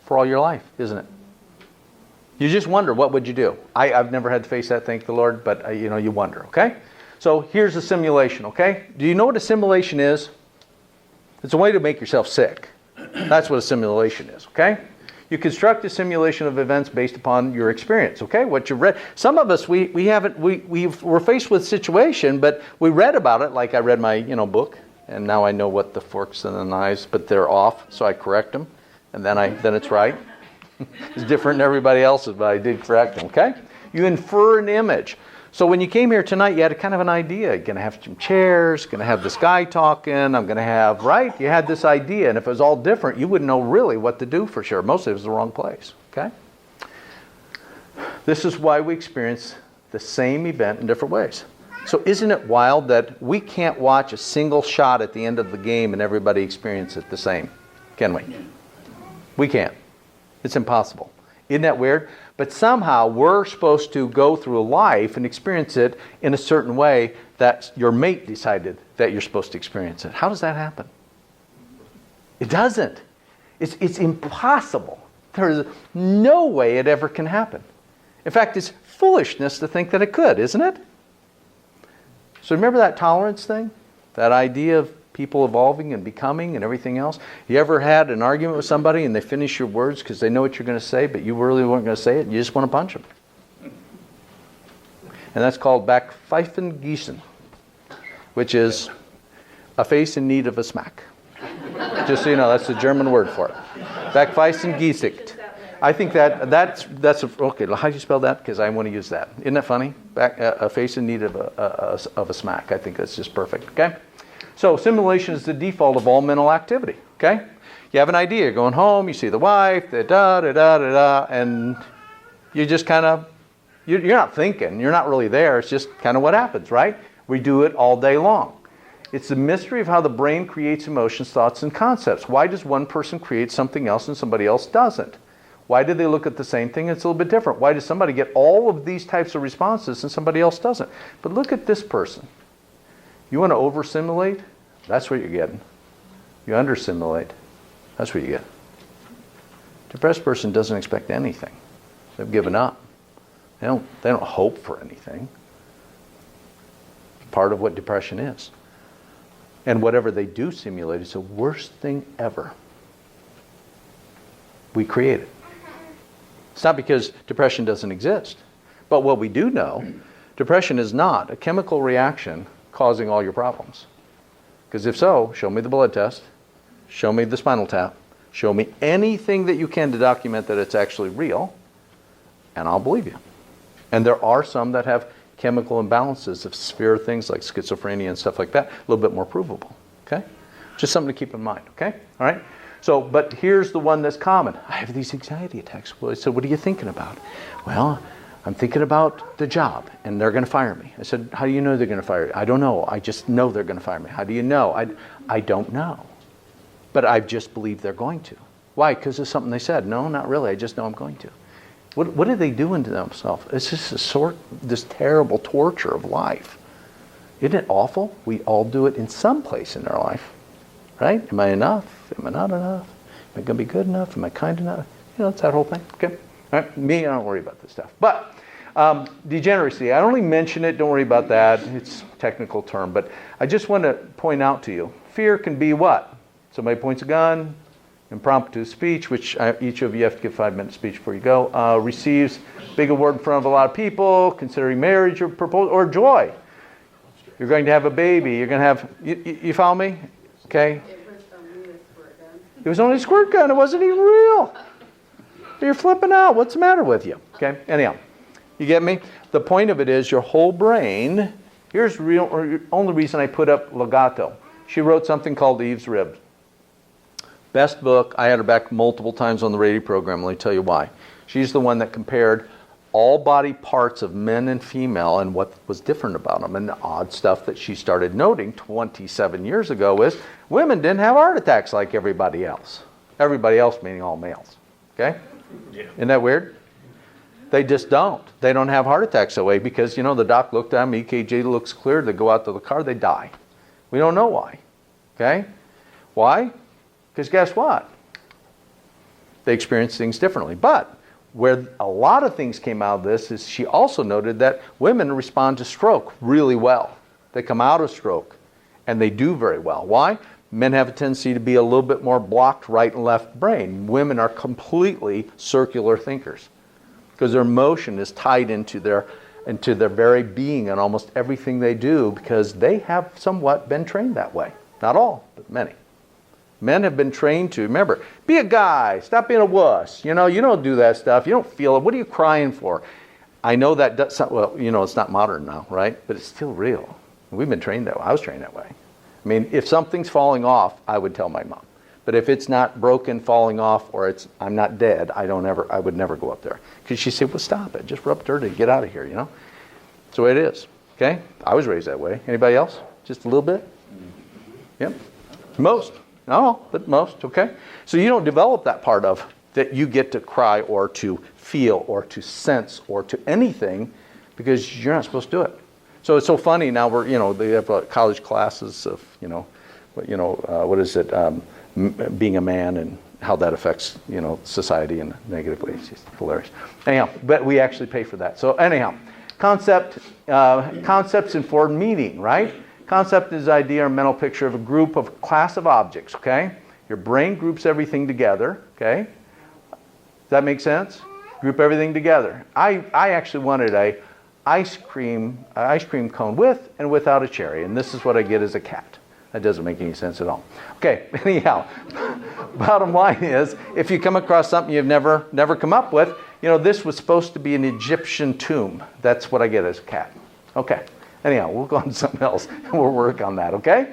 for all your life, isn't it? You just wonder, what would you do? I've never had to face that, thank the Lord, but you wonder, okay? So here's a simulation, okay? Do you know what a simulation is? It's a way to make yourself sick. That's what a simulation is, okay? You construct a simulation of events based upon your experience, okay? What you've read. Some of us, we're faced with a situation, but we read about it, like I read my, book, and now I know what the forks and the knives, but they're off, so I correct them, and then it's right. It's different than everybody else's, but I did correct them, okay? You infer an image. So when you came here tonight, you had a kind of an idea. You're going to have some chairs, going to have this guy talking, I'm going to have, right? You had this idea, and if it was all different, you wouldn't know really what to do for sure. Most of it was the wrong place, okay? This is why we experience the same event in different ways. So isn't it wild that we can't watch a single shot at the end of the game and everybody experience it the same? Can we? We can't. It's impossible. Isn't that weird? But somehow we're supposed to go through life and experience it in a certain way that your mate decided that you're supposed to experience it. How does that happen? It doesn't. It's impossible. There is no way it ever can happen. In fact, it's foolishness to think that it could, isn't it? So remember that tolerance thing? That idea of people evolving and becoming and everything else? You ever had an argument with somebody and they finish your words because they know what you're going to say, but you really weren't going to say it and you just want to punch them? And that's called backpfeifen gießen, which is a face in need of a smack. Just so you know, that's the German word for it. Backpfeifen gießt. I think that's okay. How do you spell that? Because I want to use that. Isn't that funny? A face in need of a smack. I think that's just perfect. Okay. So simulation is the default of all mental activity, okay? You have an idea, you're going home, you see the wife, and you just kind of, you're not thinking, you're not really there, it's just kind of what happens, right? We do it all day long. It's the mystery of how the brain creates emotions, thoughts, and concepts. Why does one person create something else and somebody else doesn't? Why do they look at the same thing and it's a little bit different? Why does somebody get all of these types of responses and somebody else doesn't? But look at this person. You want to over-simulate? That's what you're getting. You under-simulate. That's what you get. Depressed person doesn't expect anything. They've given up. They don't hope for anything. It's part of what depression is. And whatever they do simulate is the worst thing ever. We create it. It's not because depression doesn't exist. But what we do know, depression is not a chemical reaction causing all your problems. Because if so, show me the blood test, show me the spinal tap, show me anything that you can to document that it's actually real, and I'll believe you. And there are some that have chemical imbalances of severe things like schizophrenia and stuff like that, a little bit more provable, okay? Just something to keep in mind, okay? All right? So, but here's the one that's common. I have these anxiety attacks. Well, I said, what are you thinking about? Well, I'm thinking about the job, and they're going to fire me. I said, how do you know they're going to fire you? I don't know. I just know they're going to fire me. How do you know? I don't know. But I just believe they're going to. Why? Because of something they said. No, not really. I just know I'm going to. What are they doing to themselves? It's just this terrible torture of life. Isn't it awful? We all do it in some place in our life. Right? Am I enough? Am I not enough? Am I going to be good enough? Am I kind enough? It's that whole thing. Okay? All right? Me, I don't worry about this stuff. But Degeneracy. I only mention it. Don't worry about that. It's a technical term. But I just want to point out to you, fear can be what? Somebody points a gun, impromptu speech, which each of you have to give 5-minute speech before you go, receives big award in front of a lot of people, considering marriage or proposal, or joy. You're going to have a baby. You're going to have, you follow me? Okay. It was only a squirt gun. It was only a squirt gun. It wasn't even real. You're flipping out. What's the matter with you? Okay. Anyhow, you get me? The point of it is your whole brain. Here's the only reason I put up Legato. She wrote something called Eve's Ribs. Best book. I had her back multiple times on the radio program. Let me tell you why. She's the one that compared all body parts of men and female and what was different about them. And the odd stuff that she started noting 27 years ago is women didn't have heart attacks like everybody else. Everybody else meaning all males. Okay? Yeah. Isn't that weird? They just don't. They don't have heart attacks that way because, you know, the doc looked at them, EKG looks clear, they go out to the car, they die. We don't know why. Okay? Why? Because guess what? They experience things differently. But where a lot of things came out of this is she also noted that women respond to stroke really well. They come out of stroke and they do very well. Why? Men have a tendency to be a little bit more blocked right and left brain. Women are completely circular thinkers because their emotion is tied into their very being and almost everything they do because they have somewhat been trained that way. Not all, but many. Men have been trained to, remember, be a guy, stop being a wuss. You know, you don't do that stuff. You don't feel it. What are you crying for? I know that does, well, you know, it's not modern now, right? But it's still real. We've been trained that way. I was trained that way. I mean, if something's falling off, I would tell my mom. But if it's not broken, falling off, or I'm not dead, I would never go up there. Because she said, well, stop it. Just rub dirty. Get out of here, you know? So it is. Okay? I was raised that way. Anybody else? Just a little bit? Yep. Most. Not all, but most. Okay? So you don't develop that part of that you get to cry or to feel or to sense or to anything because you're not supposed to do it. So it's so funny now they have college classes of, what is it, being a man and how that affects, society in negative ways. It's hilarious. Anyhow, but we actually pay for that. So anyhow, concepts inform meaning, right? Concept is idea or mental picture of a group of class of objects, okay? Your brain groups everything together, okay? Does that make sense? Group everything together. I actually wanted a ice cream cone with and without a cherry, and this is what I get as a cat. That doesn't make any sense at all. Okay, anyhow, bottom line is, if you come across something you've never come up with, this was supposed to be an Egyptian tomb. That's what I get as a cat. Okay, anyhow, we'll go on to something else, and we'll work on that, okay?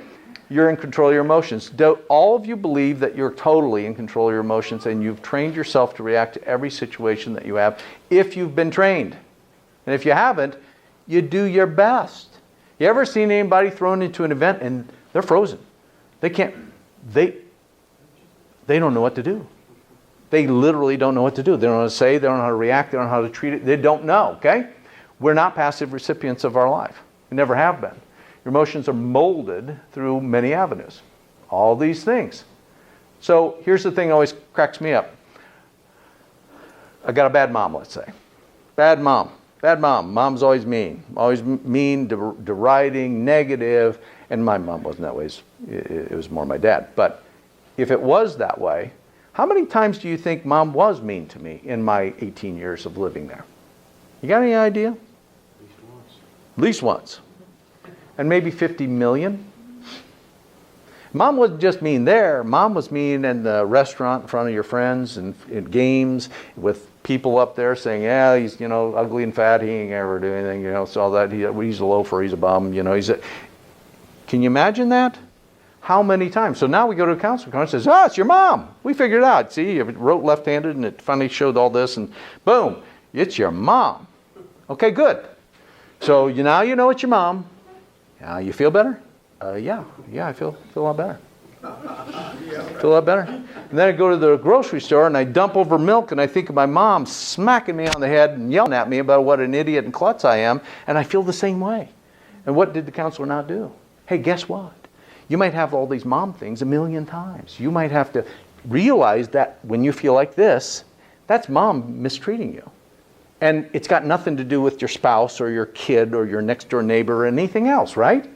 You're in control of your emotions. Do all of you believe that you're totally in control of your emotions and you've trained yourself to react to every situation that you have if you've been trained? And if you haven't, you do your best. You ever seen anybody thrown into an event and they're frozen? They don't know what to do. They literally don't know what to do. They don't know what to say. They don't know how to react. They don't know how to treat it. They don't know, okay? We're not passive recipients of our life. We never have been. Your emotions are molded through many avenues. All these things. So here's the thing that always cracks me up. I got a bad mom, let's say. Bad mom. Bad mom. Mom's always mean. Always mean, deriding, negative. And my mom wasn't that way. It was more my dad. But if it was that way, how many times do you think mom was mean to me in my 18 years of living there? You got any idea? At least once. At least once. And maybe 50 million. Mom wasn't just mean there. Mom was mean in the restaurant in front of your friends and in games with people up there saying, yeah, he's, ugly and fat. He ain't ever do anything, so that he's a loafer, he's a bum, Can you imagine that? How many times? So now we go to a counselor and says, oh, it's your mom. We figured it out. See, you wrote left-handed and it finally showed all this and boom, it's your mom. Okay, good. So now you know it's your mom. You feel better? Yeah, I feel a lot better. Feel a lot better. And then I go to the grocery store and I dump over milk and I think of my mom smacking me on the head and yelling at me about what an idiot and klutz I am, and I feel the same way. And what did the counselor not do? Hey, guess what? You might have all these mom things a million times. You might have to realize that when you feel like this, that's mom mistreating you. And it's got nothing to do with your spouse or your kid or your next door neighbor or anything else, right?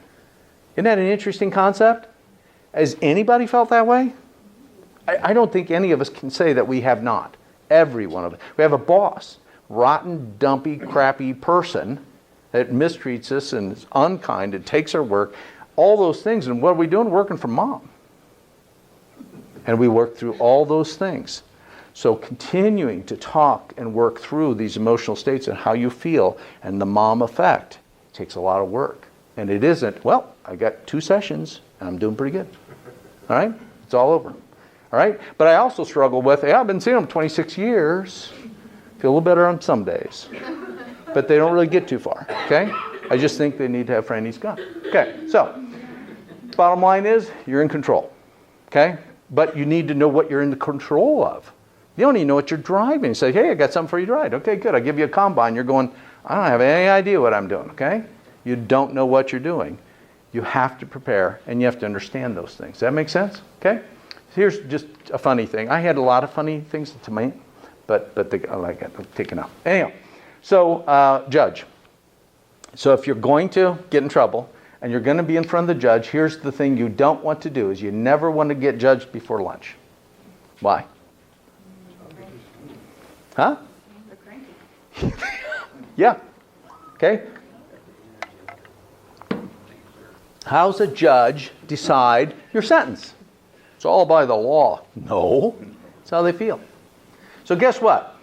Isn't that an interesting concept? Has anybody felt that way? I don't think any of us can say that we have not. Every one of us. We have a boss, rotten, dumpy, crappy person that mistreats us and is unkind and takes our work, all those things. And what are we doing? Working for mom. And we work through all those things. So continuing to talk and work through these emotional states and how you feel and the mom effect takes a lot of work. And it isn't, well, I got 2 sessions and I'm doing pretty good. All right? It's all over. All right? But I also struggle with, I've been seeing them 26 years. Feel a little better on some days. But they don't really get too far. Okay? I just think they need to have Franny's gun. Okay, so bottom line is you're in control. Okay? But you need to know what you're in the control of. You don't even know what you're driving. You say, hey, I got something for you to ride. Okay, good. I'll give you a combine. You're going, I don't have any idea what I'm doing. Okay? You don't know what you're doing. You have to prepare, and you have to understand those things. Does that make sense? Okay? Here's just a funny thing. I had a lot of funny things to me, but I like it. Taken out. Anyhow, so judge. So if you're going to get in trouble and you're going to be in front of the judge, here's the thing you don't want to do is you never want to get judged before lunch. Why? Huh? They're cranky. Yeah. Okay. How's a judge decide your sentence? It's all by the law. No. It's how they feel. So guess what?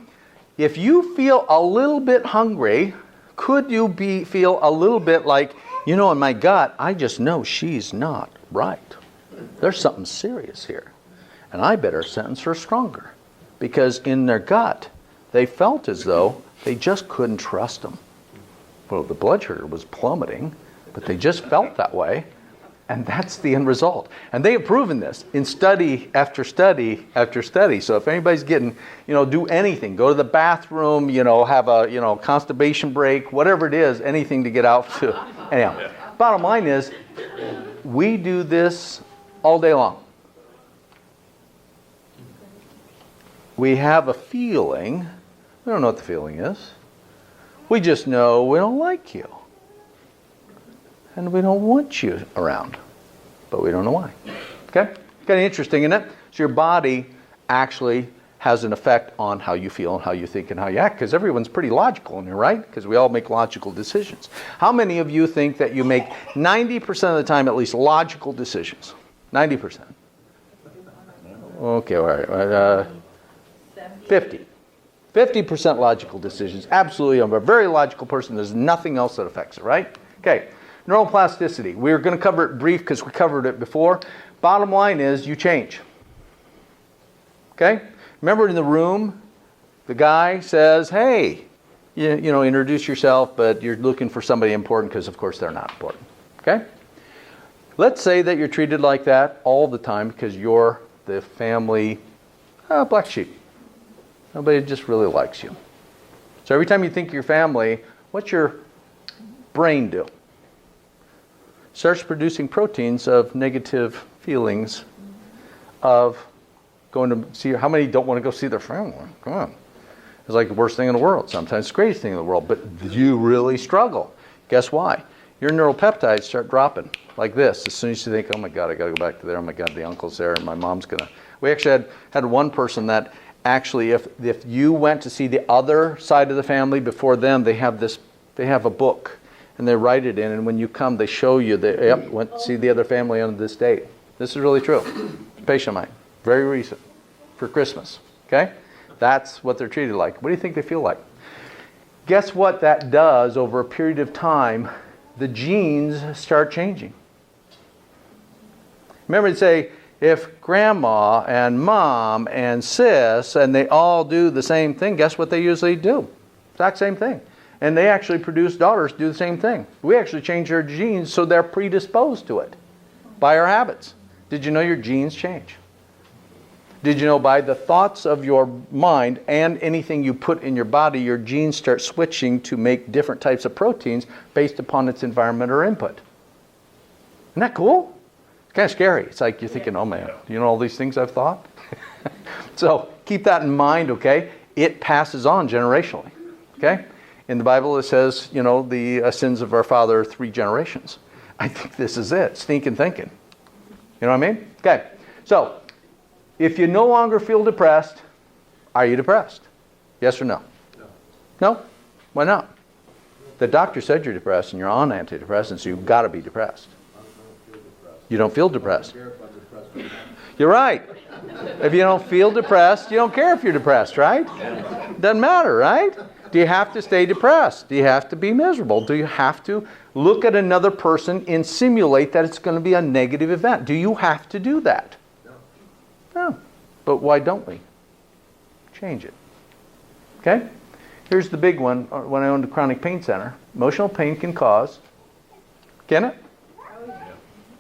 If you feel a little bit hungry, could you feel a little bit like, you know, in my gut, I just know she's not right. There's something serious here. And I better sentence her stronger. Because in their gut, they felt as though they just couldn't trust him. Well, the blood sugar was plummeting, but they just felt that way. And that's the end result. And they have proven this in study after study after study. So if anybody's getting, do anything, go to the bathroom, have a, constipation break, whatever it is, anything to get out to. Anyhow, bottom line is, we do this all day long. We have a feeling. We don't know what the feeling is. We just know we don't like you. And we don't want you around. But we don't know why. Okay? Kind of interesting, isn't it? So your body actually has an effect on how you feel and how you think and how you act. Because everyone's pretty logical in here, right? Because we all make logical decisions. How many of you think that you make 90% of the time at least logical decisions? 90%. Okay, all right. 50. 50% logical decisions. Absolutely. I'm a very logical person. There's nothing else that affects it, right? Okay. Neuroplasticity. We're going to cover it brief because we covered it before. Bottom line is you change. Okay? Remember in the room, the guy says, hey, introduce yourself, but you're looking for somebody important because, of course, they're not important. Okay? Let's say that you're treated like that all the time because you're the family black sheep. Nobody just really likes you. So every time you think of your family, what's your brain do? Starts producing proteins of negative feelings of going to see, how many don't want to go see their family? Come on. It's like the worst thing in the world. Sometimes it's the greatest thing in the world, but you really struggle. Guess why? Your neuropeptides start dropping like this. As soon as you think, oh my God, I got to go back to there. Oh my God, the uncle's there and my mom's going to. We actually had one person that actually, if you went to see the other side of the family before them, they have a book. And they write it in, and when you come, they show you that, went to see the other family on this date. This is really true. It's a patient of mine, very recent, for Christmas. Okay? That's what they're treated like. What do you think they feel like? Guess what that does over a period of time? The genes start changing. Remember to say, if grandma and mom and sis, and they all do the same thing, guess what they usually do? Exact same thing. And they actually produce daughters do the same thing. We actually change their genes so they're predisposed to it by our habits. Did you know your genes change? Did you know by the thoughts of your mind and anything you put in your body, your genes start switching to make different types of proteins based upon its environment or input? Isn't that cool? It's kind of scary. It's like you're thinking, oh man, you know all these things I've thought? So keep that in mind, okay? It passes on generationally. Okay? In the Bible it says, the sins of our father are 3 generations. I think this is it. Stinking thinking. You know what I mean? Okay. So, if you no longer feel depressed, are you depressed? Yes or no? No? Why not? The doctor said you're depressed and you're on antidepressants, so you've got to be depressed. You don't feel depressed. You're right. If you don't feel depressed, you don't care if you're depressed, right? Doesn't matter, right? Do you have to stay depressed? Do you have to be miserable? Do you have to look at another person and simulate that it's going to be a negative event? Do you have to do that? No. But why don't we? Change it. Okay? Here's the big one. When I owned a chronic pain center, emotional pain can cause, can it?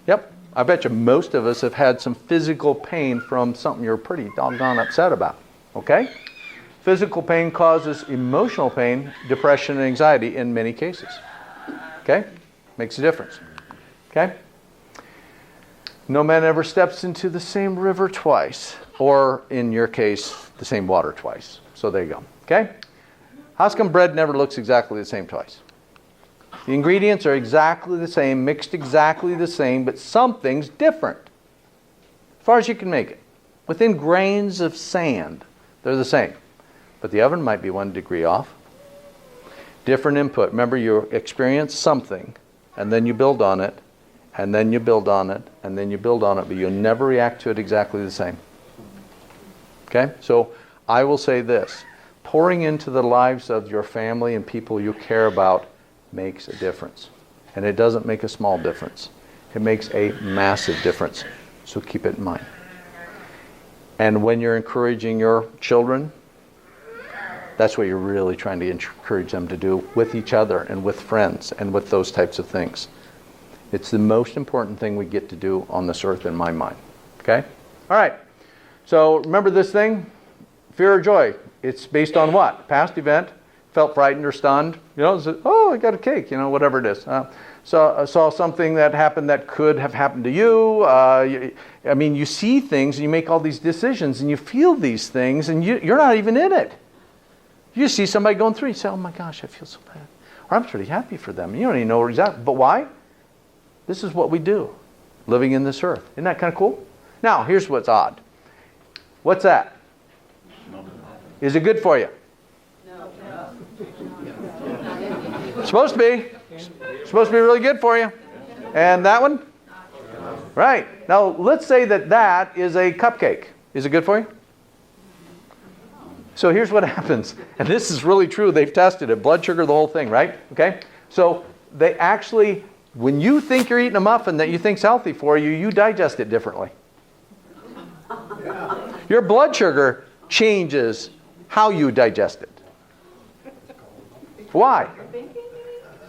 Yep. I bet you most of us have had some physical pain from something you're pretty doggone upset about. Okay? Physical pain causes emotional pain, depression, and anxiety in many cases. Okay? Makes a difference. Okay? No man ever steps into the same river twice, or in your case, the same water twice. So there you go. Okay? How's come bread never looks exactly the same twice? The ingredients are exactly the same, mixed exactly the same, but something's different. As far as you can make it. Within grains of sand, they're the same. But the oven might be 1 degree off. Different input. Remember, you experience something, and then you build on it, and then you build on it, and then you build on it, but you'll never react to it exactly the same. Okay? So I will say this. Pouring into the lives of your family and people you care about makes a difference. And it doesn't make a small difference. It makes a massive difference. So keep it in mind. And when you're encouraging your children, that's what you're really trying to encourage them to do with each other and with friends and with those types of things. It's the most important thing we get to do on this earth in my mind. Okay? All right. So remember this thing? Fear or joy. It's based on what? Past event. Felt frightened or stunned. Oh, I got a cake. Whatever it is. Saw something that happened that could have happened to you. You see things and you make all these decisions and you feel these things and you're not even in it. You see somebody going through, you say, oh my gosh, I feel so bad. Or I'm pretty happy for them. You don't even know exactly. But why? This is what we do, living in this earth. Isn't that kind of cool? Now, here's what's odd. What's that? Is it good for you? No. It's supposed to be. It's supposed to be really good for you. And that one? Right. Now, let's say that is a cupcake. Is it good for you? So here's what happens. And this is really true. They've tested it. Blood sugar, the whole thing, right? Okay? So they actually, when you think you're eating a muffin that you think's healthy for you, you digest it differently. Your blood sugar changes how you digest it. Why? Thinking,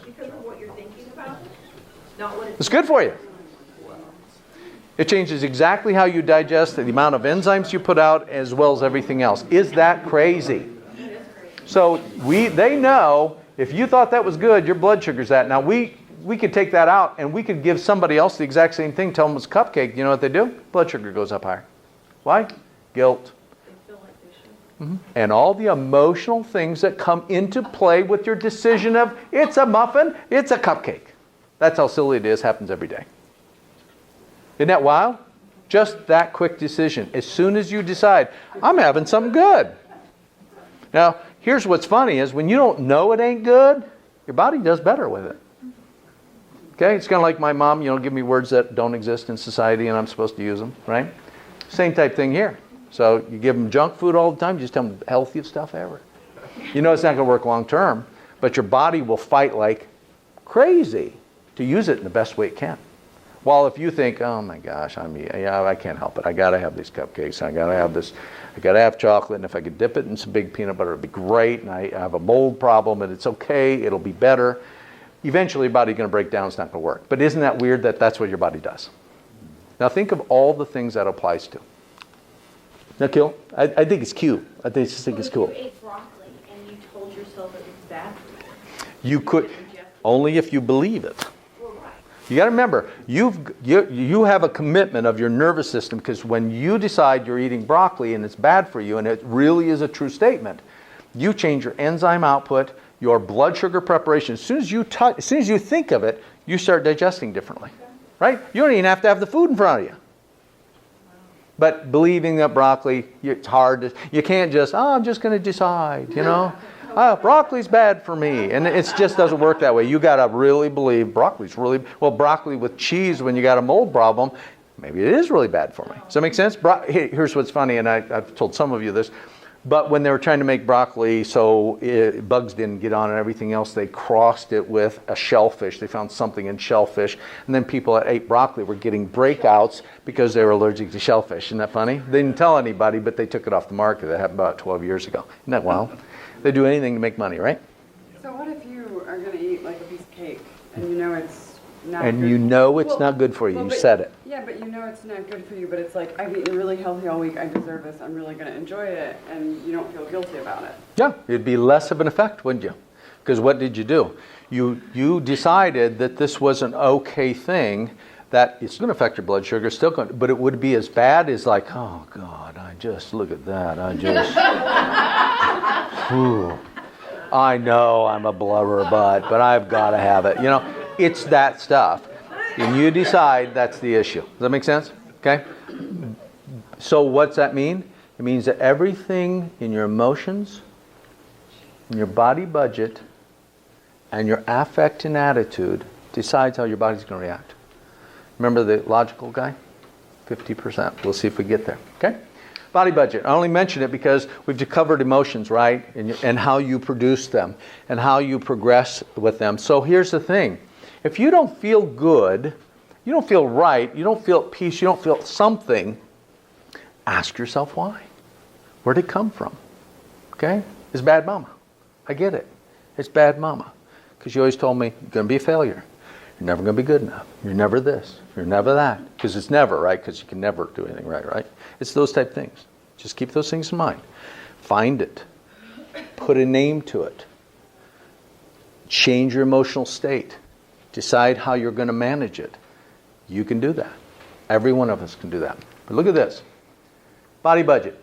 because of what you're thinking about, not what it's. It's good for you. It changes exactly how you digest it, the amount of enzymes you put out, as well as everything else. Is that crazy? So they know if you thought that was good, your blood sugar's that. Now we could take that out and we could give somebody else the exact same thing, tell them it's cupcake. You know what they do? Blood sugar goes up higher. Why? Guilt. And all the emotional things that come into play with your decision of it's a muffin, it's a cupcake. That's how silly it is. Happens every day. Isn't that wild? Just that quick decision. As soon as you decide, I'm having something good. Now, here's what's funny is when you don't know it ain't good, your body does better with it. Okay? It's kind of like my mom, give me words that don't exist in society and I'm supposed to use them, right? Same type thing here. So you give them junk food all the time, you just tell them the healthiest stuff ever. You know it's not going to work long term, but your body will fight like crazy to use it in the best way it can. While if you think, oh my gosh, I can't help it. I got to have these cupcakes. I got to have this. I got to have chocolate. And if I could dip it in some big peanut butter, it'd be great. And I have a mold problem, and it's okay. It'll be better. Eventually, your body's going to break down. It's not going to work. But isn't that weird that that's what your body does? Now think of all the things that applies to. Now, Kill, I think it's cute. I just think it's cool. If you ate broccoli and you told yourself it was bad for you. You could, only if you believe it. You got to remember, you have a commitment of your nervous system because when you decide you're eating broccoli and it's bad for you, and it really is a true statement, You change your enzyme output, your blood sugar preparation. As soon as you think of it, you start digesting differently, right? You don't even have to have the food in front of you. But believing that broccoli, it's hard. You can't just, I'm just going to decide, broccoli's bad for me. And it just doesn't work that way. You got to really believe broccoli's really, broccoli with cheese when you got a mold problem, maybe it is really bad for me. Does that make sense? Here's what's funny, and I've told some of you this. But when they were trying to make broccoli so bugs didn't get on and everything else, they crossed it with a shellfish. They found something in shellfish. And then people that ate broccoli were getting breakouts because they were allergic to shellfish. Isn't that funny? They didn't tell anybody, but they took it off the market. That happened about 12 years ago. Isn't that wild? They do anything to make money, right? So what if you are going to eat like a piece of cake and you know it's not And good? you know it's not good for you. You said it. Yeah, but you know it's not good for you, but it's like, I've eaten really healthy all week, I deserve this, I'm really going to enjoy it, and you don't feel guilty about it. Yeah, it'd be less of an effect, wouldn't you? Because what did you do? You decided that this was an okay thing, that it's going to affect your blood sugar, still going, but it would be as bad as like, oh God, look at that, I know I'm a blubberbutt, but I've got to have it. It's that stuff. And you decide that's the issue. Does that make sense? Okay? So what's that mean? It means that everything in your emotions, in your body budget, and your affect and attitude decides how your body's going to react. Remember the logical guy? 50%. We'll see if we get there. Okay? Body budget. I only mention it because we've covered emotions, right? And how you produce them and how you progress with them. So here's the thing. If you don't feel good, you don't feel right, you don't feel at peace, you don't feel something, ask yourself why. Where'd it come from? Okay? It's bad mama. I get it. It's bad mama. Because you always told me, you're going to be a failure. You're never going to be good enough. You're never this. You're never that. Because it's never, right? Because you can never do anything right? It's those type things. Just keep those things in mind. Find it. Put a name to it. Change your emotional state. Decide how you're going to manage it. You can do that. Every one of us can do that. But look at this. Body budget.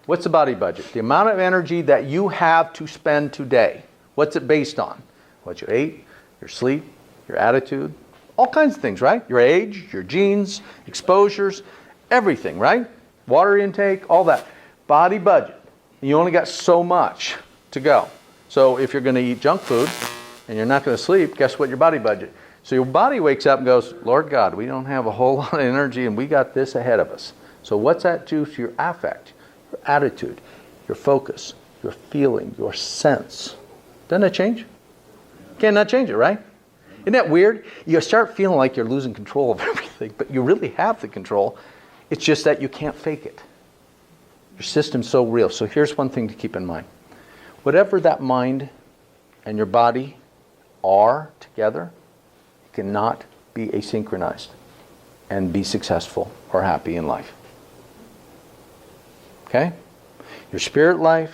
What's the body budget? The amount of energy that you have to spend today. What's it based on? What you ate, your sleep, your attitude, all kinds of things, right? Your age, your genes, exposures, everything, right? Water intake, all that. Body budget. You only got so much to go. So if you're going to eat junk food and you're not going to sleep, guess what your body budget? So your body wakes up and goes, Lord God, we don't have a whole lot of energy and we got this ahead of us. So what's that do to your affect, your attitude, your focus, your feeling, your sense? Doesn't that change? Cannot change it, right? Isn't that weird? You start feeling like you're losing control of everything, but you really have the control. It's just that you can't fake it. Your system's so real. So here's one thing to keep in mind. Whatever that mind and your body are together, it cannot be asynchronized and be successful or happy in life. Okay? Your spirit life,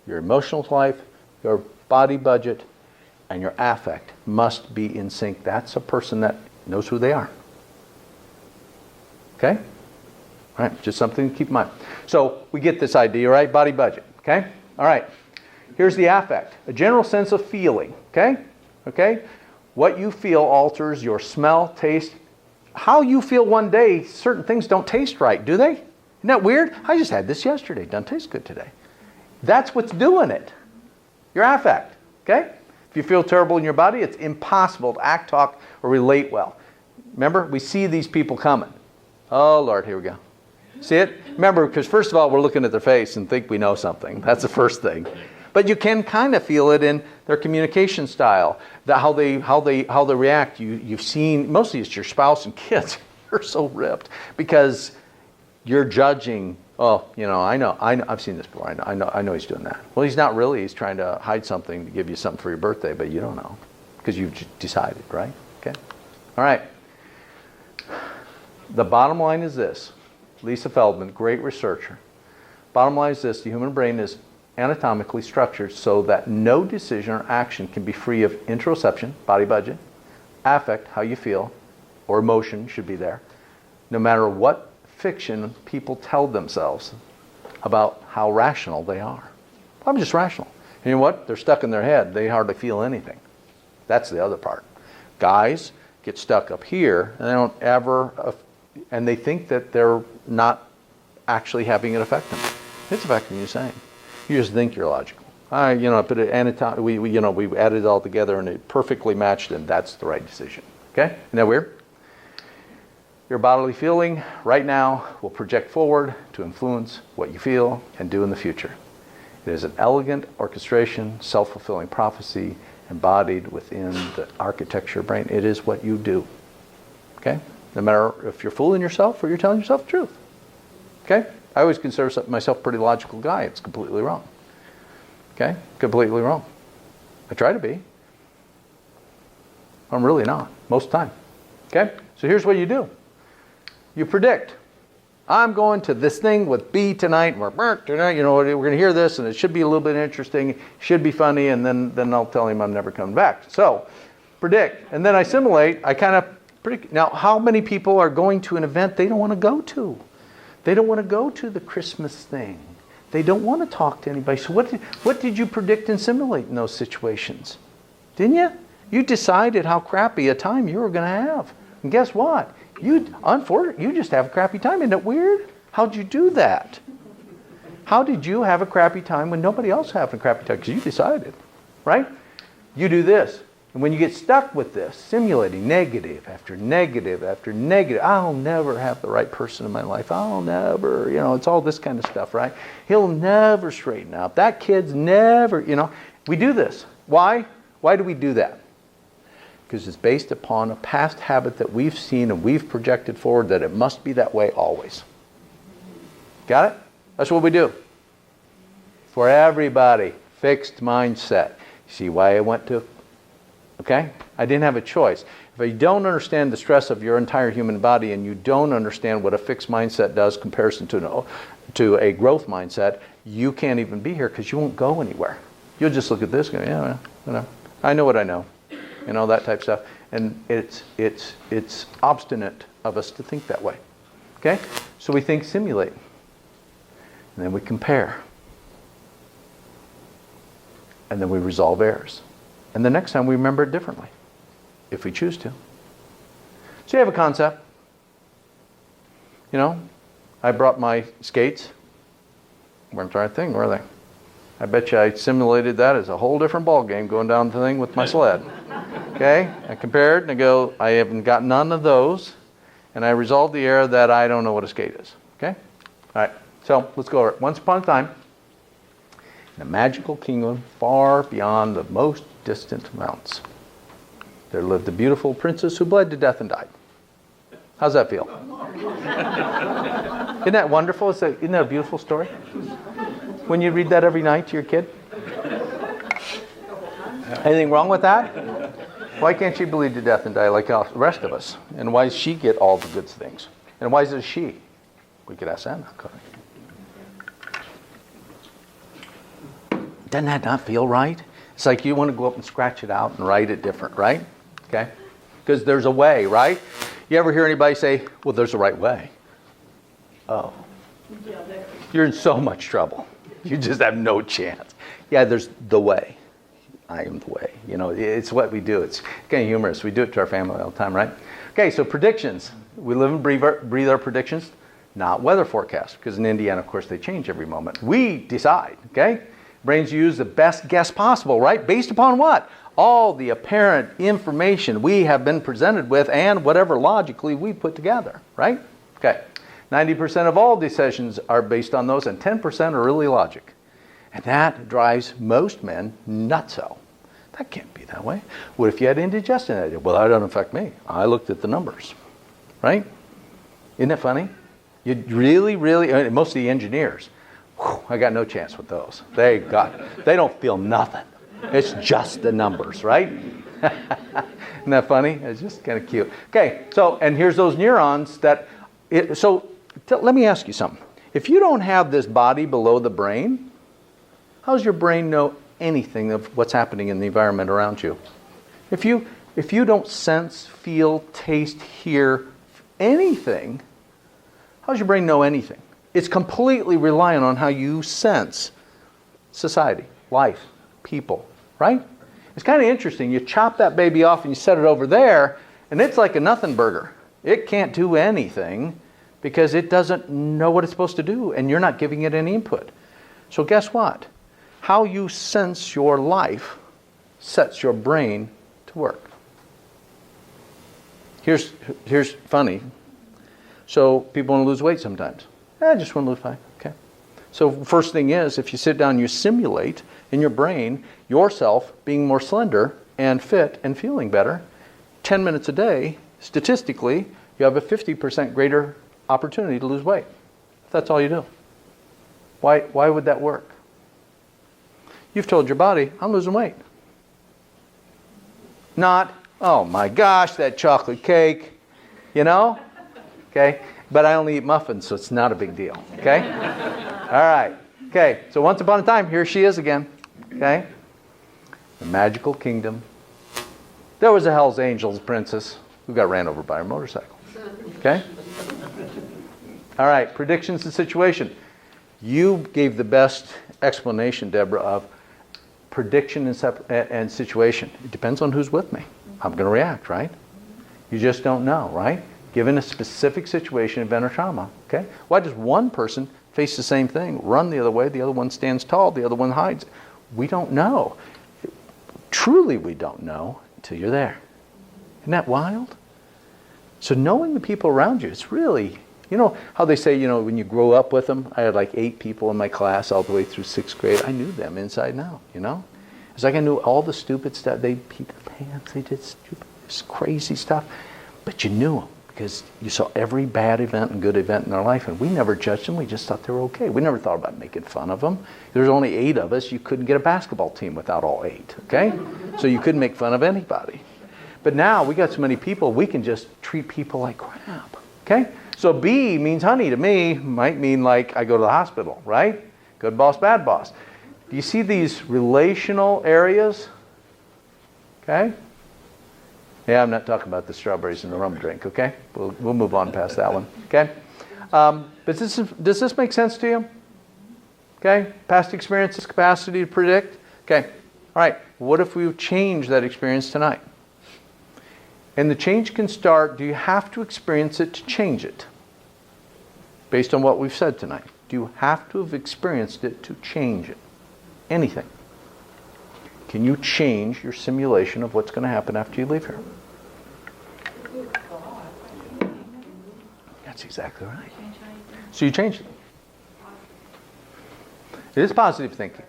your emotional life, your body budget, and your affect must be in sync. That's a person that knows who they are. Okay? All right, just something to keep in mind. So we get this idea, right? Body budget. Okay? All right. Here's the affect. A general sense of feeling. Okay? Okay? What you feel alters your smell, taste. How you feel one day, certain things don't taste right, do they? Isn't that weird? I just had this yesterday. Doesn't taste good today. That's what's doing it. Your affect. Okay? If you feel terrible in your body, it's impossible to act, talk, or relate well. Remember, we see these people coming. Oh, Lord, here we go. See it? Remember, because first of all, we're looking at their face and think we know something. That's the first thing. But you can kind of feel it in their communication style, how they react. You've seen, mostly it's your spouse and kids. You're so ripped because you're judging. Oh, I know. I've seen this before. I know he's doing that. Well, he's not really. He's trying to hide something to give you something for your birthday, but you don't know because you've decided, right? Okay. All right. The bottom line is this. Lisa Feldman, great researcher. Bottom line is this. The human brain is anatomically structured so that no decision or action can be free of interoception, body budget, affect, how you feel, or emotion should be there, no matter what fiction people tell themselves about how rational they are. I'm just rational. And you know what? They're stuck in their head. They hardly feel anything. That's the other part. Guys get stuck up here, and they don't ever, and they think that they're not actually having it affect them. It's affecting you same. You just think you're logical. But we added it all together, and it perfectly matched, and that's the right decision. Okay? Isn't that weird? Your bodily feeling right now will project forward to influence what you feel and do in the future. It is an elegant orchestration, self-fulfilling prophecy embodied within the architecture brain. It is what you do. Okay? No matter if you're fooling yourself or you're telling yourself the truth. Okay? I always consider myself a pretty logical guy. It's completely wrong. Okay? Completely wrong. I try to be. I'm really not, most of the time. Okay? So here's what you do. You predict. I'm going to this thing with B tonight. We're going to hear this, and it should be a little bit interesting, should be funny, and then I'll tell him I'm never coming back. So, predict. And then I simulate. I kind of predict. Now, how many people are going to an event they don't want to go to? They don't want to go to the Christmas thing. They don't want to talk to anybody. So what did you predict and simulate in those situations? Didn't you? You decided how crappy a time you were going to have. And guess what? You just have a crappy time. Isn't it weird? How'd you do that? How did you have a crappy time when nobody else having a crappy time? Because you decided, right? You do this. And when you get stuck with this, simulating negative after negative after negative, I'll never have the right person in my life. I'll never, it's all this kind of stuff, right? He'll never straighten out. That kid's never, we do this. Why? Why do we do that? Because it's based upon a past habit that we've seen and we've projected forward that it must be that way always. Got it? That's what we do. For everybody, fixed mindset. See why I went to, okay? I didn't have a choice. If you don't understand the stress of your entire human body and you don't understand what a fixed mindset does in comparison to a growth mindset, you can't even be here because you won't go anywhere. You'll just look at this and go, I know what I know. That type of stuff. And it's obstinate of us to think that way. Okay? So we think simulate. And then we compare. And then we resolve errors. And the next time we remember it differently. If we choose to. So you have a concept. I brought my skates. Weren't the right thing, were they? I bet you I simulated that as a whole different ball game going down the thing with my sled. Okay? I compared and I go, I haven't got none of those. And I resolved the error that I don't know what a skate is. Okay? All right. So let's go over it. Once upon a time, in a magical kingdom far beyond the most distant mountains, there lived a beautiful princess who bled to death and died. How's that feel? Isn't that wonderful? Isn't that a beautiful story? When you read that every night to your kid? Anything wrong with that? Why can't she bleed to death and die like the rest of us? And why does she get all the good things? And why is it she? We could ask that now, couldn't we? Doesn't that not feel right? It's like you want to go up and scratch it out and write it different, right? Okay? Because there's a way, right? You ever hear anybody say, well, there's a right way? Oh. You're in so much trouble. You just have no chance. Yeah, there's the way. I am the way. It's what we do. It's kind of humorous. We do it to our family all the time, right? Okay, so predictions. We live and breathe our predictions, not weather forecasts. Because in Indiana, of course, they change every moment. We decide, okay? Brains use the best guess possible, right? Based upon what? All the apparent information we have been presented with and whatever logically we put together, right? Okay. 90% of all decisions are based on those, and 10% are really logic. And that drives most men nutso. That can't be that way. What if you had indigestion? Well, that doesn't affect me. I looked at the numbers, right? Isn't that funny? You really, most of the engineers, I got no chance with those. They don't feel nothing. It's just the numbers, right? Isn't that funny? It's just kind of cute. Okay, so, and here's those neurons let me ask you something. If you don't have this body below the brain, how does your brain know anything of what's happening in the environment around you? If you don't sense, feel, taste, hear anything, how does your brain know anything? It's completely reliant on how you sense Society, life, people, right? It's kind of interesting. You chop that baby off and you set it over there, and it's like a nothing burger. It can't do anything because it doesn't know what it's supposed to do, and you're not giving it any input. So guess what? How you sense your life sets your brain to work. Here's funny. So people want to lose weight sometimes. I just want to lose 5. Okay. So first thing is, if you sit down and you simulate in your brain yourself being more slender and fit and feeling better, 10 minutes a day, statistically, you have a 50% greater opportunity to lose weight. That's all you do. Why would that work? You've told your body, I'm losing weight. Not, oh my gosh, that chocolate cake, you know? Okay? But I only eat muffins, so it's not a big deal. Okay? All right. Okay, so once upon a time, here she is again. Okay? The magical kingdom. There was a Hell's Angels princess who got ran over by a motorcycle. Okay? All right, predictions and situation. You gave the best explanation, Deborah, of prediction and situation. It depends on who's with me. I'm going to react, right? You just don't know, right? Given a specific situation, event, or trauma. Okay? Why does one person face the same thing, run the other way, the other one stands tall, the other one hides? We don't know. Truly, we don't know until you're there. Isn't that wild? So knowing the people around you, it's really, you know how they say, you know, when you grow up with them, I had like 8 people in my class all the way through 6th grade. I knew them inside and out, you know? It's like I knew all the stupid stuff. They peed their pants, they did stupid, this crazy stuff. But you knew them because you saw every bad event and good event in their life, and we never judged them. We just thought they were okay. We never thought about making fun of them. There's only 8 of us. You couldn't get a basketball team without all 8, okay? So you couldn't make fun of anybody. But now we got so many people, we can just treat people like crap, okay? So B means honey to me might mean like I go to the hospital, right? Good boss, bad boss. Do you see these relational areas? Okay? Yeah, I'm not talking about the strawberries in the rum drink, okay? We'll move on past that one, okay? But does this make sense to you? Okay? Past experiences, capacity to predict? Okay. All right. What if we change that experience tonight? And the change can start, do you have to experience it to change it? Based on what we've said tonight. Do you have to have experienced it to change it? Anything. Can you change your simulation of what's going to happen after you leave here? That's exactly right. So you change it. It is positive thinking.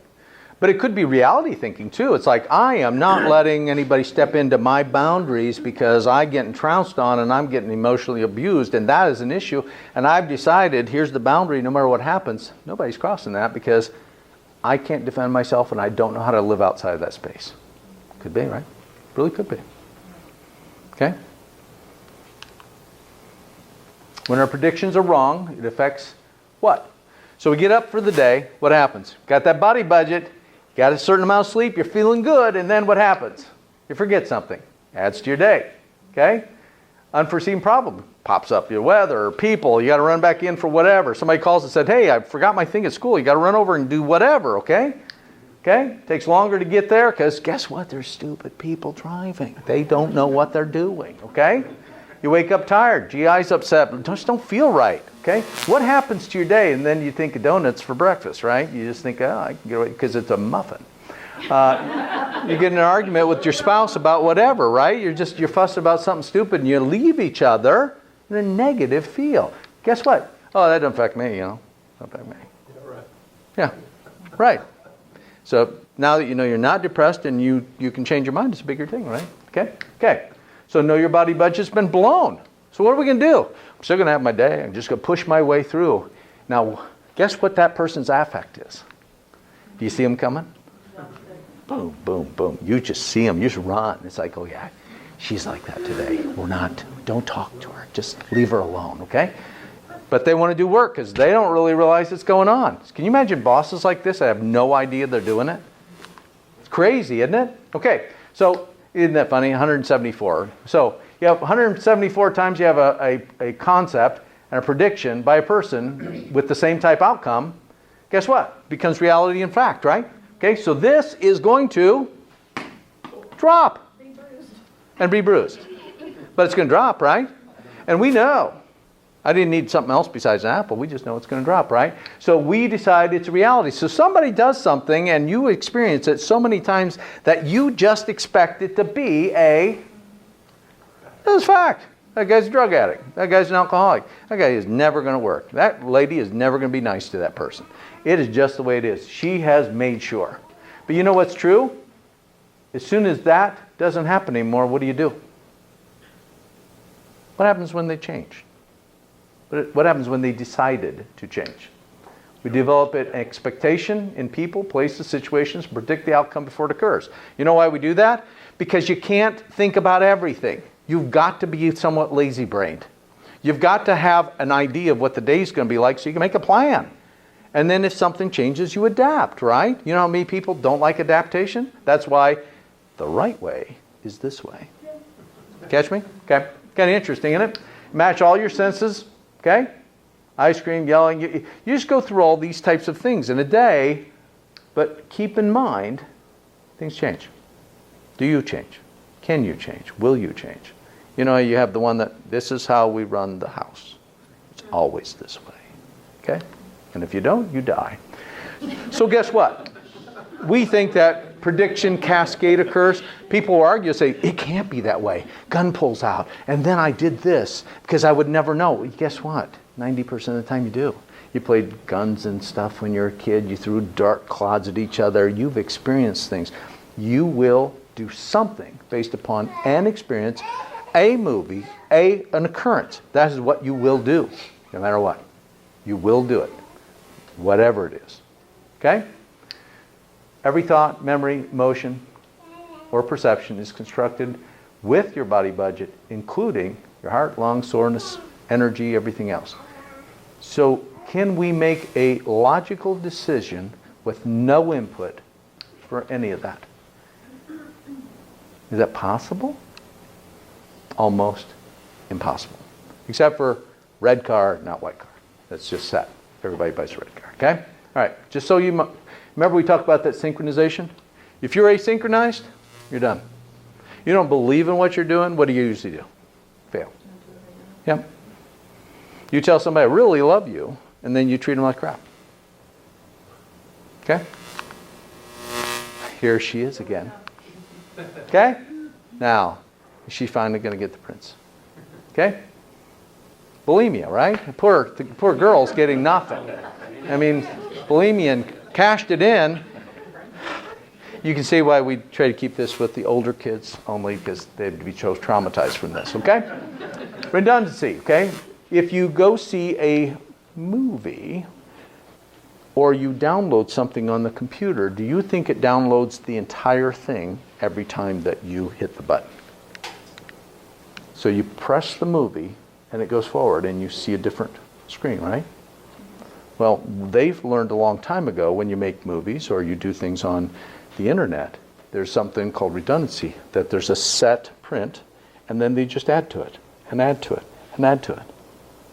But it could be reality thinking too. It's like, I am not letting anybody step into my boundaries because I'm getting trounced on and I'm getting emotionally abused, and that is an issue. And I've decided, here's the boundary, no matter what happens, nobody's crossing that because I can't defend myself and I don't know how to live outside of that space. Could be, right? Really could be. Okay? When our predictions are wrong, it affects what? So we get up for the day, what happens? Got that body budget, got a certain amount of sleep, you're feeling good, and then what happens? You forget something. Adds to your day. Okay? Unforeseen problem pops up, your weather, or people, you got to run back in for whatever. Somebody calls and said, hey, I forgot my thing at school. You got to run over and do whatever, okay? Okay? Takes longer to get there because guess what? There's stupid people driving. They don't know what they're doing, okay? You wake up tired, GI's upset, just don't feel right, okay? What happens to your day? And then you think of donuts for breakfast, right? You just think, oh, I can get away because it's a muffin. You get in an argument with your spouse about whatever, right? You're fussing about something stupid and you leave each other in a negative feel. Guess what? Oh, that doesn't affect me, you know. Doesn't affect me. Yeah, right. Yeah, right. So now that you know you're not depressed and you can change your mind, it's a bigger thing, right? Okay? Okay. So know your body budget's been blown. So what are we going to do? I'm still going to have my day. I'm just going to push my way through. Now, guess what that person's affect is? Do you see them coming? Boom, boom, boom. You just see them. You just run. It's like, oh yeah, she's like that today. Don't talk to her. Just leave her alone, okay? But they want to do work because they don't really realize what's going on. Can you imagine bosses like this that have no idea they're doing it? It's crazy, isn't it? Okay, so isn't that funny? 174. So you have 174 times you have a concept and a prediction by a person with the same type outcome. guess what? Becomes reality and fact, right? Okay, so this is going to drop and be bruised. But it's going to drop, right? And we know. I didn't need something else besides an apple. We just know it's going to drop, right? So we decide it's a reality. So somebody does something and you experience it so many times that you just expect it to be this is fact. That guy's a drug addict. That guy's an alcoholic. That guy is never going to work. That lady is never going to be nice to that person. It is just the way it is. She has made sure. But you know what's true? As soon as that doesn't happen anymore, what do? What happens when they change? What happens when they decided to change? We develop an expectation in people, places, situations, predict the outcome before it occurs. You know why we do that? Because you can't think about everything. You've got to be somewhat lazy-brained. You've got to have an idea of what the day's going to be like so you can make a plan. And then if something changes, you adapt, right? You know how many people don't like adaptation? That's why the right way is this way. Catch me? Okay. Kind of interesting, isn't it? Match all your senses, okay? Ice cream, yelling. You just go through all these types of things in a day, but keep in mind, things change. Do you change? Can you change? Will you change? You know, you have the one that, this is how we run the house. It's always this way, okay? And if you don't, you die. So guess what? We think that prediction cascade occurs. People will argue, say, it can't be that way. Gun pulls out, and then I did this because I would never know. Well, guess what? 90% of the time you do. You played guns and stuff when you were a kid. You threw dark clods at each other. You've experienced things. You will do something based upon an experience, a movie, an occurrence. That is what you will do, no matter what. You will do it, whatever it is. Okay? Every thought, memory, emotion, or perception is constructed with your body budget, including your heart, lungs, soreness, energy, everything else. So can we make a logical decision with no input for any of that? Is that possible? Almost impossible. Except for red car, not white car. That's just set. Everybody buys a red car, okay? All right, just so you remember we talked about that synchronization? If you're asynchronized, you're done. You don't believe in what you're doing, what do you usually do? Fail. Yep. You tell somebody, I really love you, and then you treat them like crap. Okay? Here she is again. Okay? Now, is she finally going to get the prince? Okay? Bulimia, right? The poor girl's getting nothing. I mean, bulimia and cashed it in. You can see why we try to keep this with the older kids only, because they'd be so traumatized from this, okay? Redundancy, okay? If you go see a movie or you download something on the computer, do you think it downloads the entire thing every time that you hit the button? So you press the movie and it goes forward and you see a different screen, right? Well, they've learned a long time ago when you make movies or you do things on the internet, there's something called redundancy, that there's a set print and then they just add to it and add to it and add to it.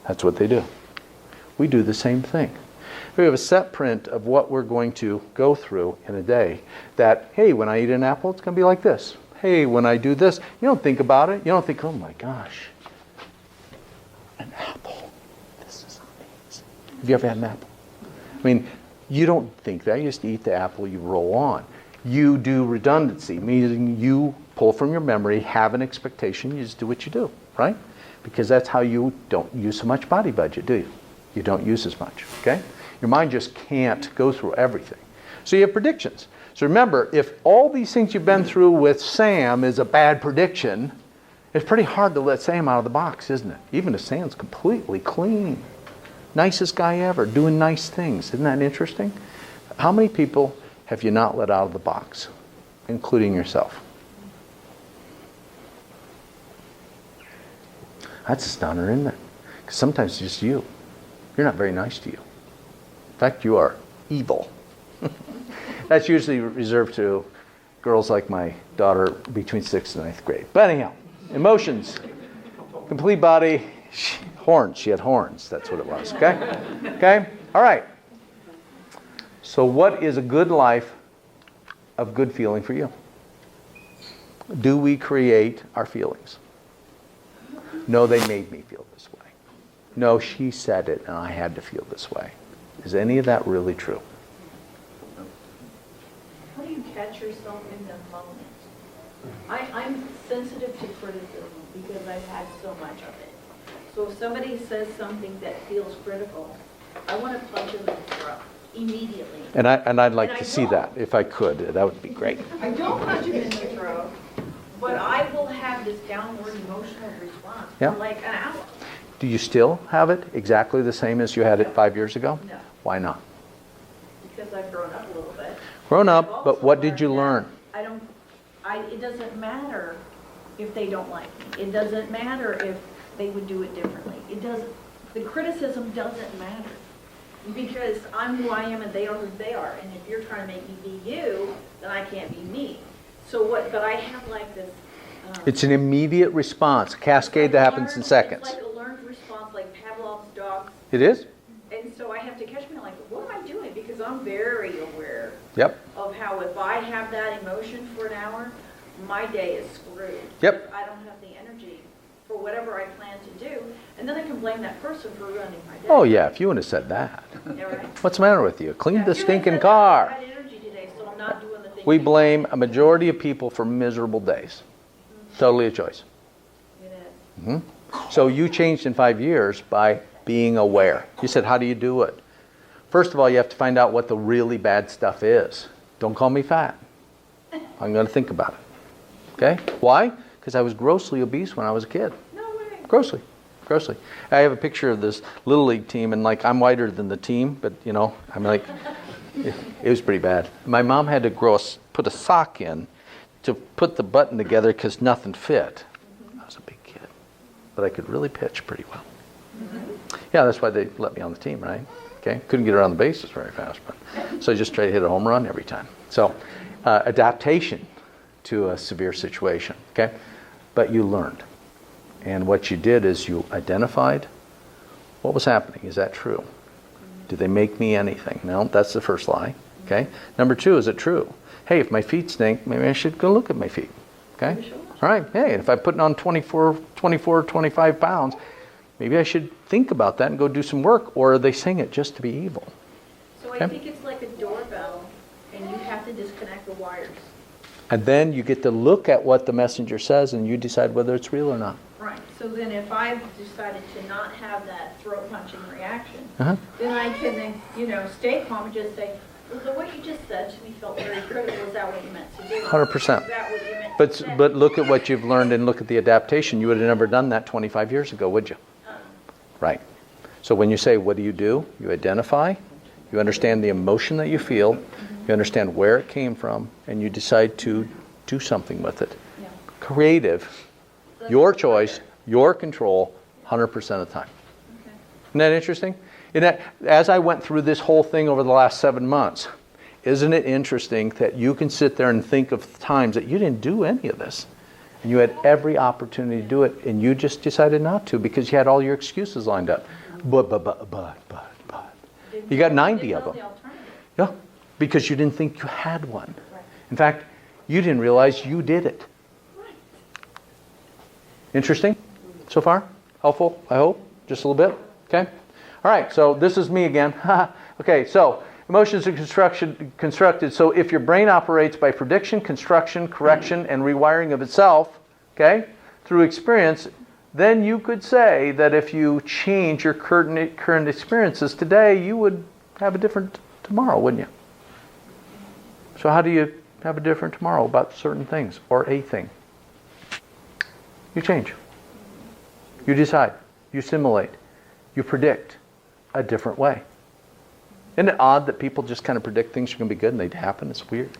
That's what they do. We do the same thing. We have a set print of what we're going to go through in a day that, hey, when I eat an apple, it's going to be like this. Hey, when I do this, you don't think about it. You don't think, oh my gosh, an apple. This is amazing. Have you ever had an apple? I mean, you don't think that. You just eat the apple, you roll on. You do redundancy, meaning you pull from your memory, have an expectation, you just do what you do, right? Because that's how you don't use so much body budget, do you? You don't use as much, okay? Your mind just can't go through everything. So you have predictions. So remember, if all these things you've been through with Sam is a bad prediction, it's pretty hard to let Sam out of the box, isn't it? Even if Sam's completely clean. Nicest guy ever, doing nice things. Isn't that interesting? How many people have you not let out of the box, including yourself? That's a stunner, isn't it? Because sometimes it's just you. You're not very nice to you. In fact, you are evil. That's usually reserved to girls like my daughter between 6th and 9th grade. But anyhow, emotions. Complete body, horns. She had horns. That's what it was, okay? Okay? All right. So what is a good life of good feeling for you? Do we create our feelings? No, they made me feel this way. No, she said it and I had to feel this way. Is any of that really true? How do you catch yourself in the moment? I'm sensitive to criticism because I've had so much of it. So if somebody says something that feels critical, I want to punch them in the throat immediately. And I'd like And I to see don't. that if I could. That would be great. I don't punch them in the throat, but I will have this downward emotional response Yeah. for like an hour. Do you still have it exactly the same as you had it 5 years ago? No, Why not? because I've grown up a little bit. Grown I've up, but also what did you learned learn? that it doesn't matter if they don't like me. It doesn't matter if they would do it differently. The criticism doesn't matter. Because I'm who I am and they are who they are. And if you're trying to make me be you, then I can't be me. But I have like this. It's an immediate response, a cascade that happens in seconds. It's like a learned response, like Pavlov's dog. It is? And so I have to catch me like, what am I doing? Because I'm very aware Yep. of how if I have that emotion for an hour, my day is screwed. Yep. Because I don't have the energy for whatever I plan to do. And then I can blame that person for ruining my day. Oh yeah, if you would have said that. Yeah, right? What's the matter with you? Clean Yeah, the if you had stinking said, car. I had energy today, so I'm not doing the thing. We you blame a majority of people for miserable days. Totally a choice. It is. So you changed in 5 years by being aware. You said, how do you do it? First of all, you have to find out what the really bad stuff is. Don't call me fat. I'm going to think about it. Okay? Why? Because I was grossly obese when I was a kid. No way. Grossly. Grossly. I have a picture of this Little League team, and like I'm whiter than the team, but you know, I'm like, it was pretty bad. My mom had to put a sock in to put the button together because nothing fit. I was a big kid, but I could really pitch pretty well. Yeah, that's why they let me on the team, right? Okay, couldn't get around the bases very fast, but so I just tried to hit a home run every time. So adaptation to a severe situation, okay? But you learned. And what you did is you identified what was happening. Is that true? Do they make me anything? No, that's the first lie. Okay. Number two, is it true? Hey, if my feet stink, maybe I should go look at my feet. Okay. Sure. All right. Hey, if I'm putting on 25 pounds, maybe I should think about that and go do some work. Or are they saying it just to be evil? So Okay. I think it's like a doorbell, and you have to disconnect the wires. And then you get to look at what the messenger says and you decide whether it's real or not. Right. So then if I've decided to not have that throat punching reaction, Uh-huh. then I can then, stay calm and just say, well, what you just said to me felt very critical. Is that what you meant to do? 100%. Is that what you meant to say? But look at what you've learned and look at the adaptation. You would have never done that 25 years ago, would you? Right. So when you say, what do? You identify, you understand the emotion that you feel, you understand where it came from, and you decide to do something with it. Yeah. Creative, your choice, your control, 100% of the time. Okay. Isn't that interesting? As I went through this whole thing over the last 7 months, isn't it interesting that you can sit there and think of times that you didn't do any of this? And you had every opportunity to do it, and you just decided not to because you had all your excuses lined up. But. You got 90 of them. The alternative. Yeah, because you didn't think you had one. Right. In fact, you didn't realize you did it. Right. Interesting so far? Helpful, I hope? Just a little bit? Okay? All right, so this is me again. Okay, so emotions are constructed. So if your brain operates by prediction, construction, correction, and rewiring of itself, okay, through experience, then you could say that if you change your current experiences today, you would have a different tomorrow, wouldn't you? So how do you have a different tomorrow about certain things or a thing? You change. You decide. You simulate. You predict a different way. Isn't it odd that people just kind of predict things are going to be good and they happen? It's weird.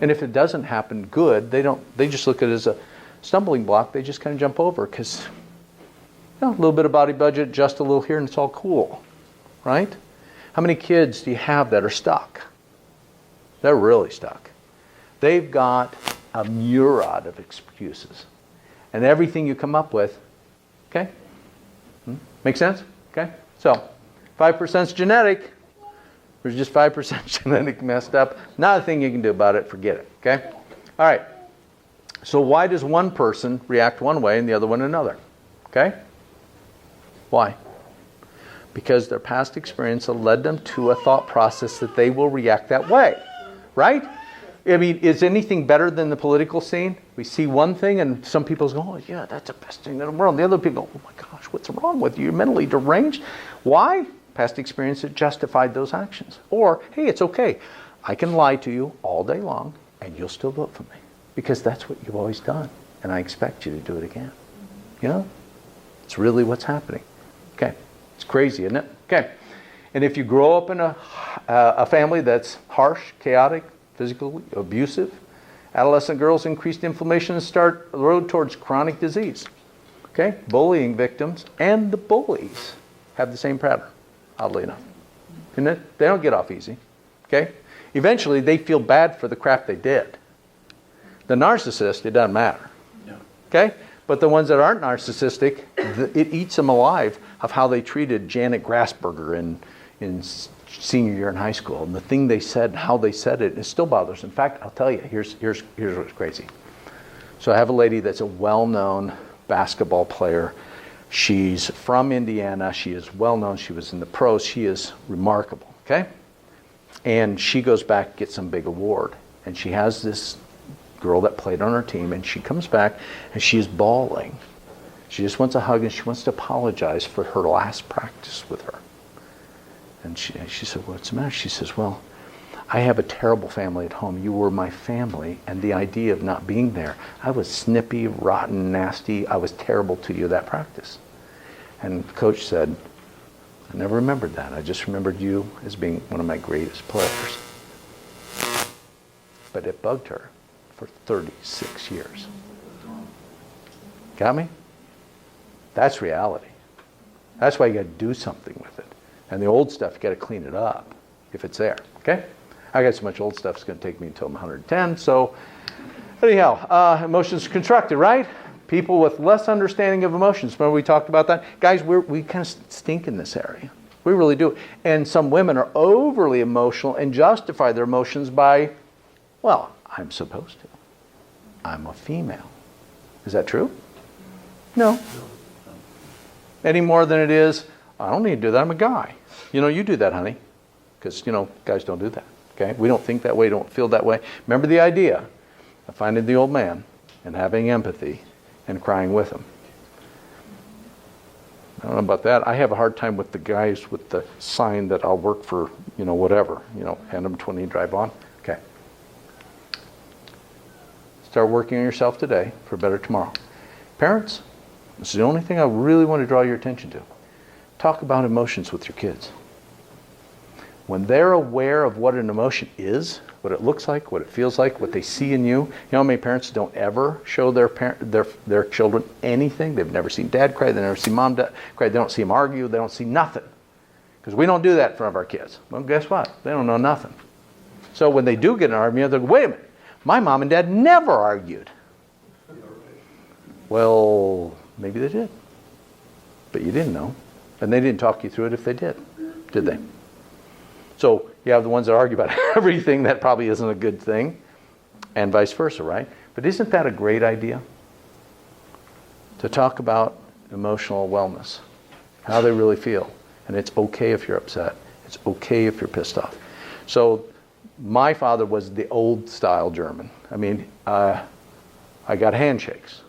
And if it doesn't happen good, they just look at it as a stumbling block. They just kind of jump over because a little bit of body budget, just a little here, and it's all cool, right? How many kids do you have that are stuck? They're really stuck. They've got a myriad of excuses. And everything you come up with, okay? Make sense? Okay? So, 5% is genetic. There's just 5% genetic messed up. Not a thing you can do about it. Forget it. Okay? All right. So why does one person react one way and the other one another? Okay? Why? Because their past experience led them to a thought process that they will react that way. Right? I mean, is anything better than the political scene? We see one thing and some people go, oh yeah, that's the best thing in the world. And the other people go, oh my gosh, what's wrong with you? You're mentally deranged. Why? Past experience that justified those actions. Or, hey, it's okay. I can lie to you all day long and you'll still vote for me. Because that's what you've always done. And I expect you to do it again. You know? It's really what's happening. Okay. It's crazy, isn't it? Okay. And if you grow up in a family that's harsh, chaotic, physically abusive, adolescent girls increased inflammation and start the road towards chronic disease. Okay? Bullying victims and the bullies have the same pattern, oddly enough. Isn't it? They don't get off easy. Okay? Eventually, they feel bad for the crap they did. The narcissist, it doesn't matter. No. Okay? But the ones that aren't narcissistic, it eats them alive of how they treated Janet Grassberger in senior year in high school. And the thing they said, how they said it still bothers. In fact, I'll tell you, here's what's crazy. So I have a lady that's a well-known basketball player. She's from Indiana. She is well-known. She was in the pros. She is remarkable, okay? And she goes back, gets some big award. And she has this girl that played on her team, and she comes back, and she is bawling. She just wants a hug, and she wants to apologize for her last practice with her. And she said, what's the matter? She says, well, I have a terrible family at home. You were my family, and the idea of not being there, I was snippy, rotten, nasty. I was terrible to you that practice. And the coach said, I never remembered that. I just remembered you as being one of my greatest players. But it bugged her for 36 years. Got me? That's reality. That's why you got to do something with it. And the old stuff, you got to clean it up if it's there. Okay? I got so much old stuff, it's going to take me until I'm 110. So, anyhow, emotions constructed, right? People with less understanding of emotions. Remember we talked about that? Guys, we kind of stink in this area. We really do. And some women are overly emotional and justify their emotions by, well, I'm supposed to. I'm a female. Is that true? No. Any more than it is, I don't need to do that, I'm a guy. You know, you do that, honey. Because, you know, guys don't do that. Okay? We don't think that way, don't feel that way. Remember the idea of finding the old man and having empathy and crying with him. I don't know about that. I have a hard time with the guys with the sign that I'll work for, you know, whatever. You know, hand them 20, drive on. Okay. Start working on yourself today for a better tomorrow. Parents, this is the only thing I really want to draw your attention to. Talk about emotions with your kids. When they're aware of what an emotion is, what it looks like, what it feels like, what they see in you. You know how many parents don't ever show their children anything? They've never seen dad cry. They've never seen mom cry. They don't see them argue. They don't see nothing. Because we don't do that in front of our kids. Well, guess what? They don't know nothing. So when they do get in an argument, they go, wait a minute. My mom and dad never argued. Well, maybe they did. But you didn't know. And they didn't talk you through it if they did they? So you have the ones that argue about everything that probably isn't a good thing, and vice versa, right? But isn't that a great idea? To talk about emotional wellness, how they really feel. And it's okay if you're upset. It's okay if you're pissed off. So my father was the old style German. I mean, I got handshakes.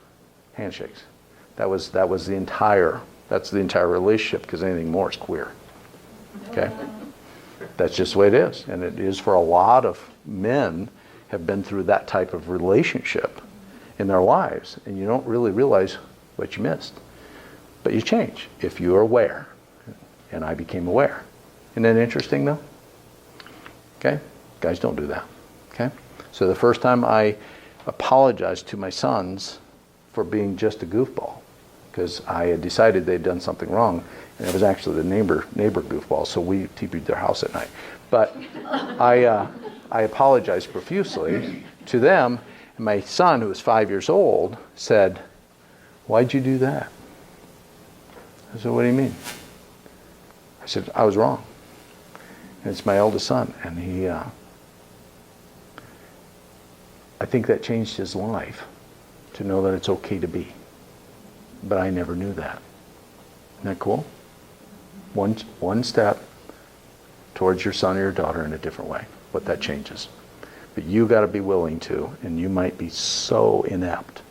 Handshakes. That's the entire relationship, because anything more is queer. Okay? That's just the way it is. And it is for a lot of men have been through that type of relationship in their lives. And you don't really realize what you missed. But you change if you are aware. And I became aware. Isn't that interesting though? Okay? Guys don't do that. Okay? So the first time I apologized to my sons for being just a goofball, because I had decided they'd done something wrong, and it was actually the neighbor goofball, so we TP'd their house at night. But I apologized profusely to them, and my son, who was 5 years old, said, "Why'd you do that?" I said, "What do you mean?" I said, "I was wrong." And it's my eldest son, and he, I think that changed his life to know that it's okay to be. But I never knew that. Isn't that cool? One step towards your son or your daughter in a different way, what that changes. But you got to be willing to, and you might be so inept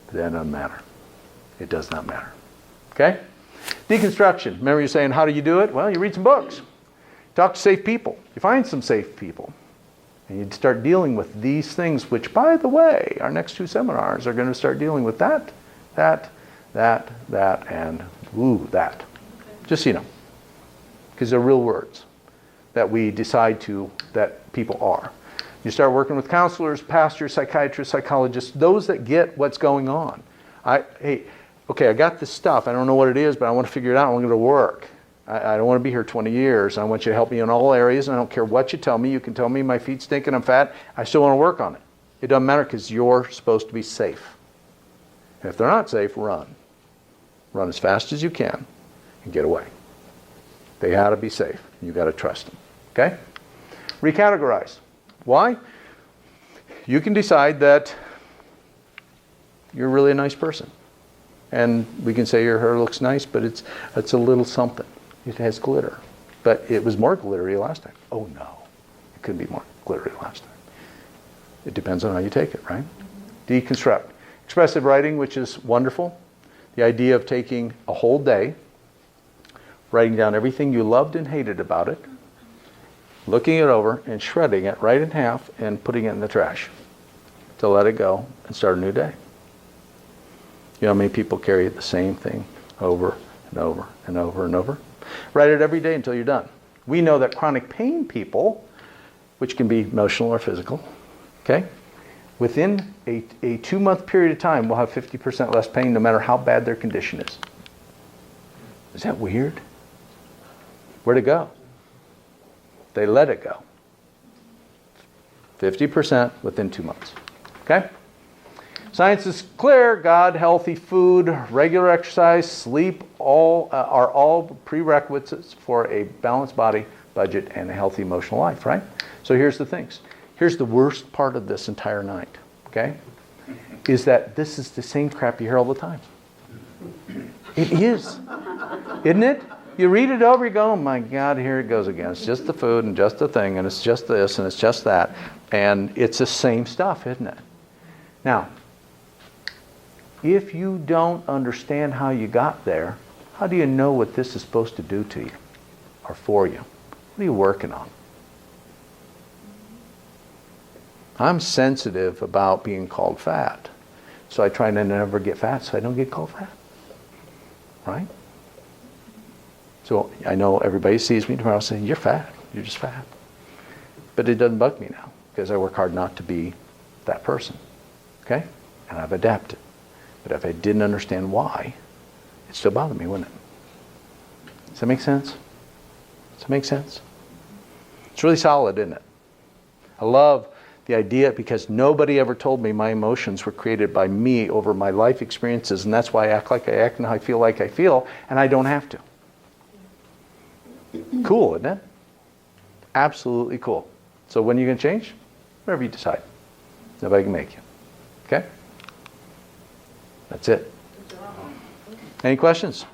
that that doesn't matter. It does not matter. Okay? Deconstruction. Remember you're saying, how do you do it? Well, you read some books. Talk to safe people. You find some safe people. And you start dealing with these things, which, by the way, our next 2 seminars are going to start dealing with that, and that. Just so you know. Because they're real words that we decide that people are. You start working with counselors, pastors, psychiatrists, psychologists, those that get what's going on. Hey, okay, I got this stuff. I don't know what it is, but I want to figure it out. I want it to work. I don't want to be here 20 years. I want you to help me in all areas, and I don't care what you tell me. You can tell me my feet stink and I'm fat. I still want to work on it. It doesn't matter because you're supposed to be safe. And if they're not safe, run. Run as fast as you can and get away. They got to be safe. You got to trust them. Okay? Recategorize. Why? You can decide that you're really a nice person. And we can say your hair looks nice, but it's a little something. It has glitter. But it was more glittery last time. Oh no, it couldn't be more glittery last time. It depends on how you take it, right? Deconstruct. Expressive writing, which is wonderful. The idea of taking a whole day, writing down everything you loved and hated about it, looking it over and shredding it right in half and putting it in the trash to let it go and start a new day. You know how many people carry the same thing over and over and over and over? Write it every day until you're done. We know that chronic pain people, which can be emotional or physical, okay, within a 2-month period of time will have 50% less pain no matter how bad their condition is. Is that weird? Where'd it go? They let it go. 50% within 2 months. Okay? Science is clear. God, healthy food, regular exercise, sleep are all prerequisites for a balanced body, budget, and a healthy emotional life, right? So here's the things. Here's the worst part of this entire night, okay? Is that this is the same crap you hear all the time. It is. Isn't it? You read it over, you go, oh my God, here it goes again. It's just the food and just the thing, and it's just this and it's just that. And it's the same stuff, isn't it? Now, if you don't understand how you got there, how do you know what this is supposed to do to you or for you? What are you working on? I'm sensitive about being called fat. So I try to never get fat so I don't get called fat. Right? So I know everybody sees me tomorrow saying, you're fat. You're just fat. But it doesn't bug me now because I work hard not to be that person. Okay? And I've adapted. But if I didn't understand why, it still bothered me, wouldn't it? Does that make sense? Does that make sense? It's really solid, isn't it? I love the idea because nobody ever told me my emotions were created by me over my life experiences, and that's why I act like I act and I feel like I feel, and I don't have to. Cool, isn't it? Absolutely cool. So when are you going to change? Whenever you decide. Nobody can make you. Okay? That's it. Any questions?